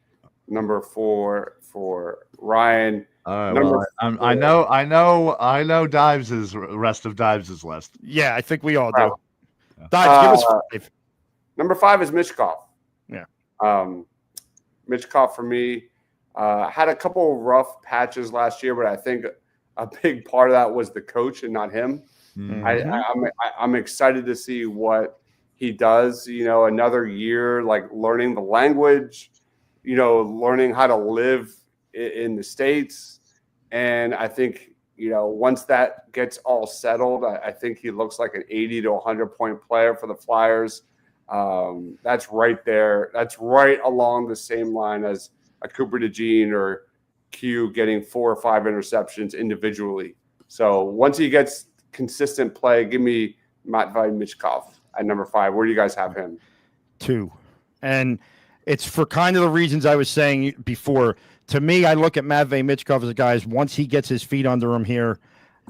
number 4 for Ryan. All right. Well, I know Dives' rest of Dives' list. Yeah, I think we all do. Wow. Dives, give us 5. Number 5 is Michkov. Yeah. Michkov for me had a couple of rough patches last year, but I think a big part of that was the coach and not him. Mm-hmm. I'm excited to see what he does. Another year like learning the language, learning how to live in the States, and I think once that gets all settled, I think he looks like an 80 to 100-point player for the Flyers. That's right there. That's right along the same line as a Cooper DeJean or Q getting 4 or 5 interceptions individually. So once he gets consistent play, give me Matvei Michkov at number 5. Where do you guys have him? 2. And it's for kind of the reasons I was saying before. To me, I look at Matvei Michkov as a guy, once he gets his feet under him here,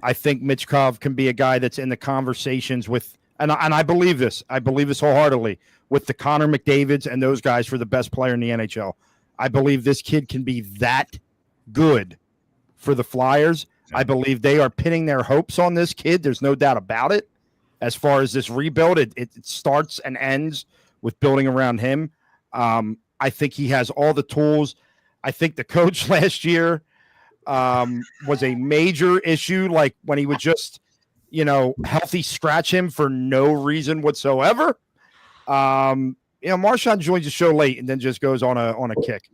I think Michkov can be a guy that's in the conversations with, and I believe this. I believe this wholeheartedly, with the Connor McDavids and those guys for the best player in the NHL. I believe this kid can be that good for the Flyers. I believe they are pinning their hopes on this kid. There's no doubt about it. As far as this rebuild, it starts and ends with building around him. I think he has all the tools. I think the coach last year was a major issue, like when he would just, healthy scratch him for no reason whatsoever. Marchand joins the show late and then just goes on a kick.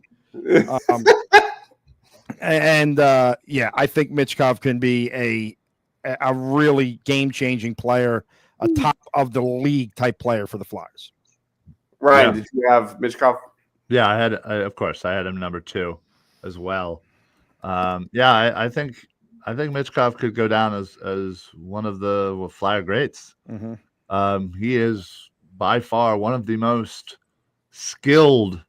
I think Michkov can be a really game-changing player, a top of the league type player for the Flyers. Ryan, did you have Michkov? Yeah, of course, I had him number 2 as well. I think Michkov could go down as one of the Flyer greats. Mm-hmm. He is by far one of the most skilled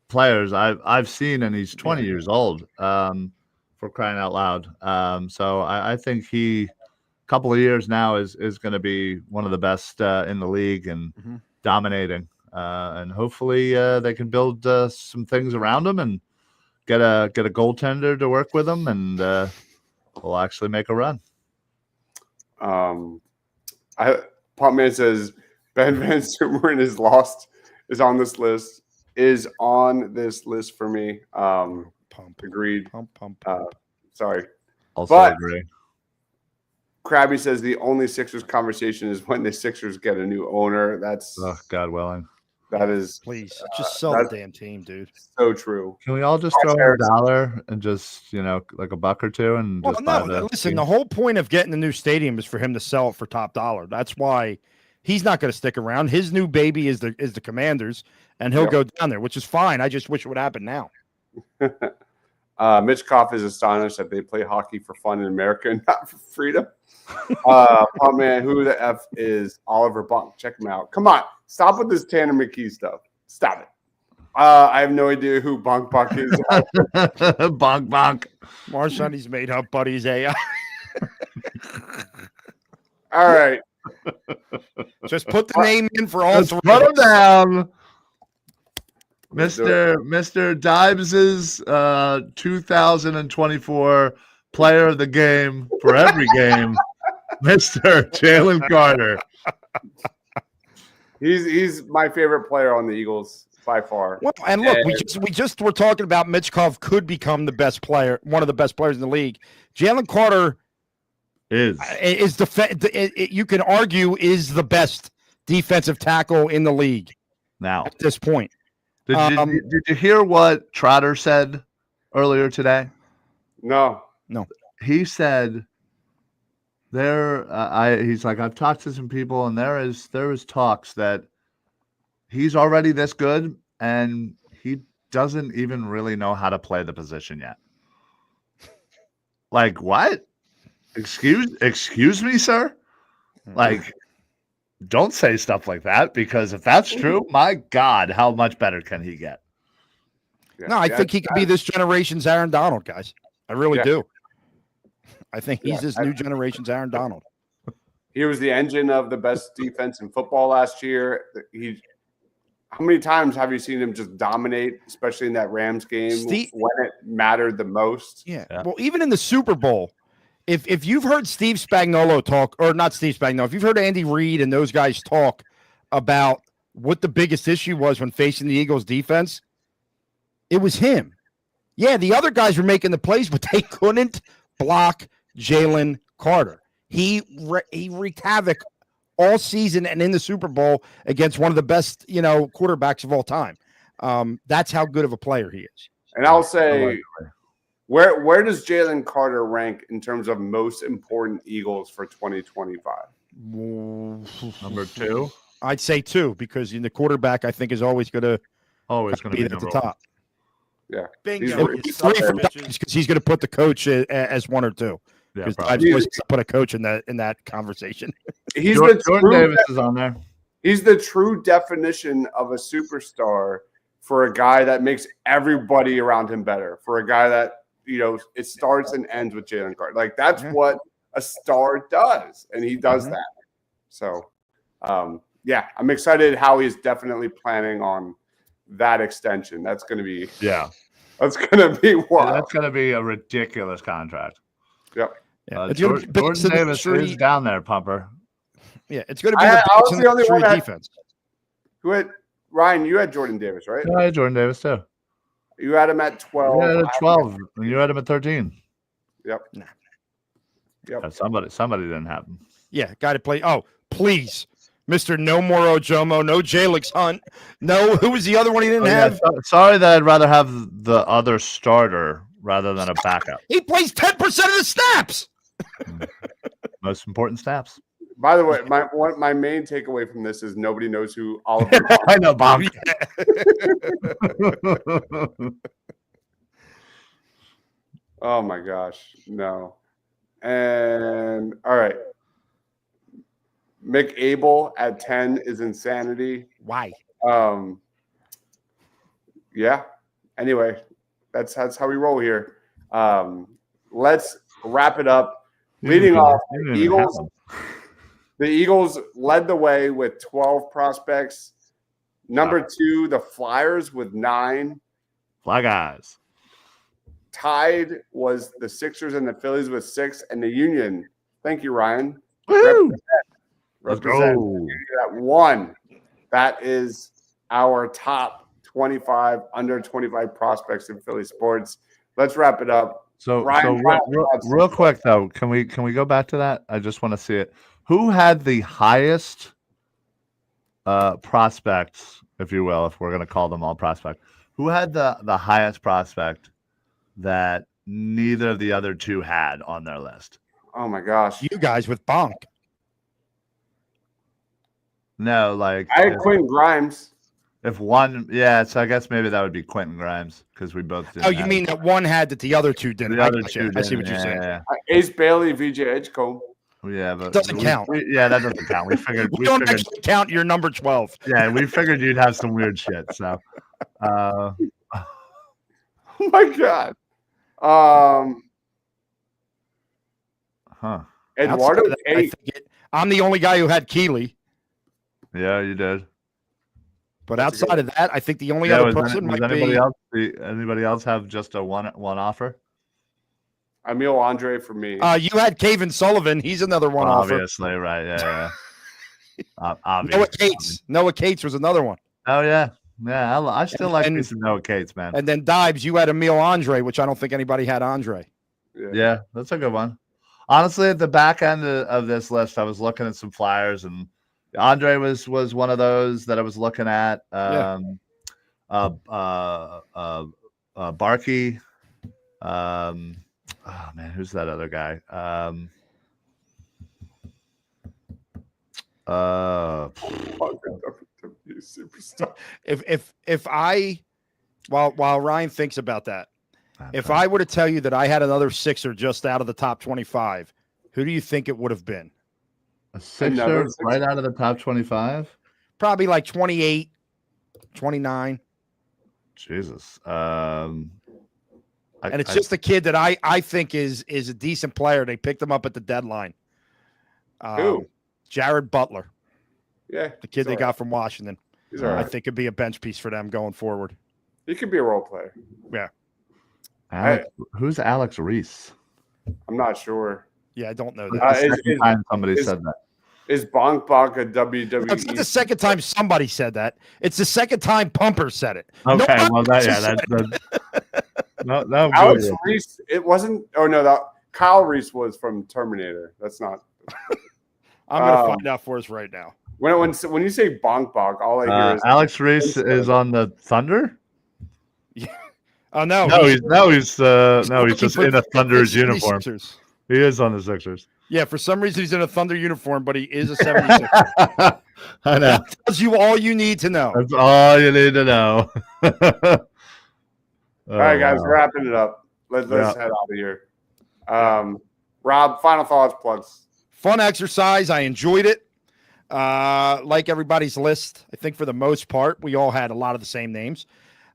players I've seen, and he's 20 years old, for crying out loud. So I think he, a couple of years now, is going to be one of the best in the league and dominating. And hopefully they can build some things around him and get a goaltender to work with him, and we'll actually make a run. Pumpman says Ben Van Sumeren is on this list. Is on this list for me. Agreed. Pump. Sorry. Also agree. Krabby says the only Sixers conversation is when the Sixers get a new owner. That's God willing. That is, please just sell the damn team, dude. So true. Can we all just throw $1 and just like $1 or $2 and just buy the listen, team? the whole point of getting the new stadium is for him to sell it for top dollar. That's why he's not going to stick around. His new baby is the Commanders, and he'll go down there, which is fine. I just wish it would happen now. Michkov is astonished that they play hockey for fun in America and not for freedom. Man, who the F is Oliver Bunk? Check him out. Come on. Stop with this Tanner McKee stuff. Stop it. I have no idea who Bunk is. Bunk. Marchand, he's made up, buddies. AI. All right. Just put the name in for all three. Put him down. Mr. Dibes's 2024 player of the game for every game, Mr. Jalen Carter. He's my favorite player on the Eagles by far. Well, and look, we just were talking about Michkov could become the best player, one of the best players in the league. Jalen Carter is you can argue is the best defensive tackle in the league now at this point. Did you hear what Trotter said earlier today? No. He said he's like, I've talked to some people, and there is talks that he's already this good, and he doesn't even really know how to play the position yet. Like, what? Excuse me, sir? Like, don't say stuff like that, because if that's true, my God, how much better can he get? No, I think he could be this generation's Aaron Donald, guys. I really do. I think he's this new generation's Aaron Donald. He was the engine of the best defense in football last year. How many times have you seen him just dominate, especially in that Rams game when it mattered the most? Yeah. Well, even in the Super Bowl, if you've heard Steve Spagnuolo talk, or not Steve Spagnuolo, if you've heard Andy Reid and those guys talk about what the biggest issue was when facing the Eagles defense, it was him. Yeah, the other guys were making the plays, but they couldn't block Jalen Carter. He wreaked havoc all season and in the Super Bowl against one of the best, quarterbacks of all time. That's how good of a player he is. And I'll say Where does Jalen Carter rank in terms of most important Eagles for 2025? Number 2. I'd say 2 because the quarterback I think is always going to Always going to be at the number top. Yeah. Bingo. He's Three up there. for Dobbs because he's going to put the coach as 1 or 2. 1. Yeah, Because probably. Dobbs always put a coach in that conversation. He's Jordan, the Jordan true, Davis is on there. he's the true definition of a superstar for a guy that makes everybody around him better. For a guy that, it starts and ends with Jalen Carter. Like that's what a star does, and he does that. So, yeah, I'm excited how he's definitely planning on that extension. That's going to be wild. Yeah, that's going to be a ridiculous contract. Yep. Yeah. It's gonna be Jordan Davis is down there, Pumper. Yeah, it's going to be I was the the only one that- defense. Who had Ryan? You had Jordan Davis, right? Yeah, Jordan Davis too. You had him at 12. You had him at 12. And you had him at 13. Yep. Nah. Yep. Yeah, somebody didn't have him. Yeah, guy to play. Oh, please, Mr. No More Ojomo, no Jalix Hunt, no. Who was the other one he didn't have? Sorry that I'd rather have the other starter rather than a backup. He plays 10% of the snaps. Most important snaps. By the way, my main takeaway from this is nobody knows who Oliver. I know, Bob. Oh my gosh, no. And all right, Mick Abel at 10 is insanity. Why? Yeah. Anyway, that's how we roll here. Let's wrap it up. Leading off, the Eagles led the way with 12 prospects. Number 2, the Flyers with 9. Fly guys. Tied was the Sixers and the Phillies with 6, and the Union. Thank you, Ryan. Woo! Let's Represent go. at 1. That is our top 25 under 25 prospects in Philly sports. Let's wrap it up. So Ryan, real quick though, can we go back to that? I just want to see it. Who had the highest prospects, if you will, if we're going to call them all prospect? Who had the highest prospect that neither of the other two had on their list? Oh my gosh. You guys with Bonk. No, like I had Quentin Grimes. if one, so I guess maybe that would be Quentin Grimes because we both did. Oh, you mean that one had that the other two didn't? the I other gotcha. two? I see what you're didn't, saying. Ace Bailey, VJ Edgecombe. Yeah, but Doesn't count. Yeah, that doesn't count. We figured. We don't actually count your number 12. Yeah, we figured you'd have some weird shit. So, Oh my god. Eduardo Outside of that, Tate. I'm the only guy who had Keeley, yeah, you did. but That's a outside of that, I think the only Yeah, other was person might anybody be. else? Anybody else have just a one offer? Emil Andre for me. You had Caven Sullivan. He's another one offer. Obviously, right? Yeah. Obviously. Noah Cates. Noah Cates was another one. Oh yeah. I still like And- me some Noah Cates, man. And then Dibes, you had Emil Andre, which I don't think anybody had Andre. Yeah, that's a good one. Honestly, at the back end of this list, I was looking at some flyers, and Andre was one of those that I was looking at. Barkey. Oh man, who's that other guy? Superstar. If I while Ryan thinks about that, if I were to tell you that I had another Sixer just out of the top 25, who do you think it would have been? a Sixer right out of the top 25. Probably like 28, 29. Jesus. And it's just a kid that I think is a decent player. They picked him up at the deadline. Who? Jared Butler, Yeah. the kid they got from Washington. He's all I right. think could be a bench piece for them going forward. He could be a role player. Who's Alex Reese? I'm not sure. Yeah, I don't know The that. second time somebody is- said that. Is Bonk Bonk a WWE? It's not the second time somebody said that. It's the second time Pumper said it. Okay, No, well, said no. Alex Reese. It wasn't. Oh no, that Kyle Reese was from Terminator. That's not. I'm going to find out for us right now. When you say Bonk Bonk, all I hear is Alex Reese is on the Thunder. Oh no, No, he's looking just for in a Thunder's 76ers. uniform. He is on the Sixers. Yeah, for some reason he's in a Thunder uniform, but he is a 76. I know. That tells you all you need to know. That's all you need to know. All right, guys, wrapping it up. Let's head out of here. Rob, final thoughts, plugs. Fun exercise. I enjoyed it. Like everybody's list, I think for the most part, we all had a lot of the same names.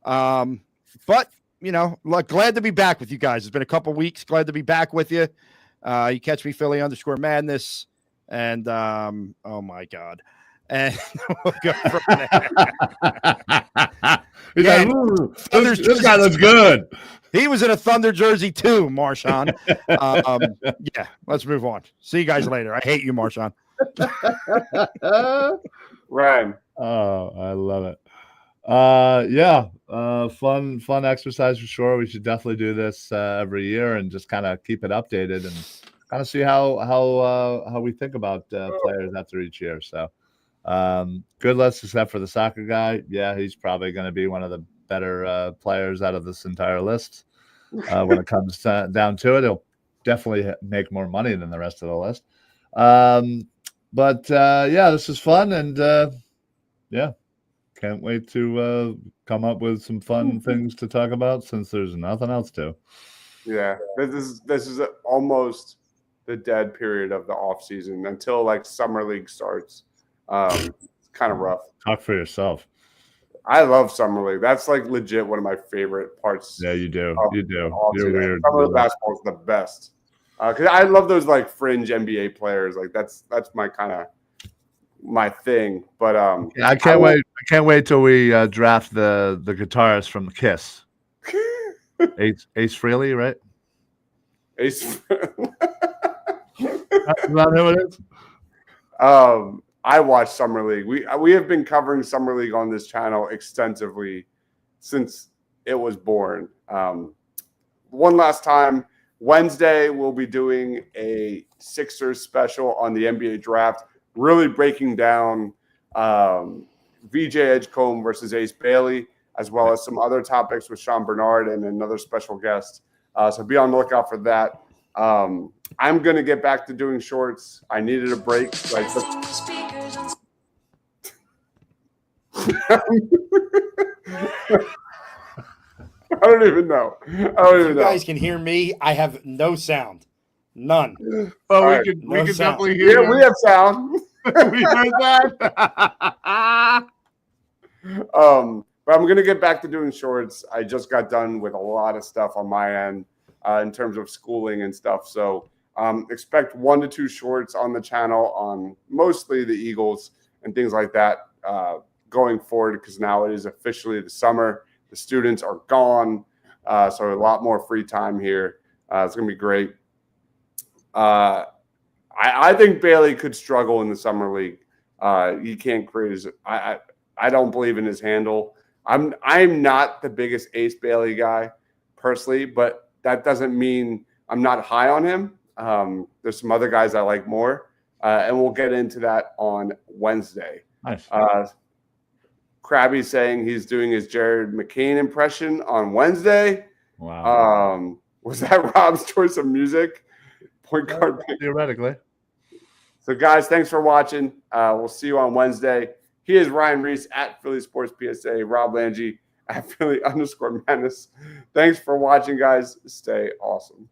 But, glad to be back with you guys. It's been a couple weeks. Glad to be back with you. You catch me, Philly_madness. And, oh, my God. And we'll go from there. He's like, ooh, this guy looks good. He was in a Thunder jersey too, Marshawn. Yeah, let's move on. See you guys later. I hate you, Marshawn. Ryan. Oh, I love it. Fun exercise for sure. We should definitely do this every year and just kind of keep it updated and kind of see how we think about players after each year. So good list except for the soccer guy. Yeah, he's probably going to be one of the better players out of this entire list. When it comes down to it, he'll definitely make more money than the rest of the list. But this is fun, and can't wait to come up with some fun things to talk about since there's nothing else to. Yeah, this is almost the dead period of the off season until like summer league starts. It's kind of rough. Talk for yourself. I love summer league. That's like legit one of my favorite parts. Yeah, you do. You do. You're weird. Summer league basketball is the best because I love those like fringe NBA players. Like that's my kind of my thing. But I can't wait. I can't wait till we draft the guitarist from Kiss. Ace Frehley, right? Ace. Is that who it is? I watch Summer League. We have been covering Summer League on this channel extensively since it was born. One last time, Wednesday we'll be doing a Sixers special on the NBA draft, really breaking down VJ Edgecombe versus Ace Bailey, as well as some other topics with Sean Bernard and another special guest. So be on the lookout for that. I'm going to get back to doing shorts. I needed a break. I don't even know. You guys can hear me. I have no sound. None. Well, we can definitely hear. Yeah, we have sound. We heard that. But I'm going to get back to doing shorts. I just got done with a lot of stuff on my end in terms of schooling and stuff. So expect 1 to 2 shorts on the channel on mostly the Eagles and things like that going forward, because now it is officially the summer. The students are gone. So a lot more free time here. It's going to be great. I think Bailey could struggle in the summer league. He can't create his. I don't believe in his handle. I'm not the biggest Ace Bailey guy personally, but that doesn't mean I'm not high on him. There's some other guys I like more, and we'll get into that on Wednesday. Nice. Krabby saying he's doing his Jared McCain impression on Wednesday. Wow. Was that Rob's choice of music? Point guard. Theoretically. So, guys, thanks for watching. We'll see you on Wednesday. He is Ryan Reese at Philly Sports PSA. Rob Langy at Philly_Madness. Thanks for watching, guys. Stay awesome.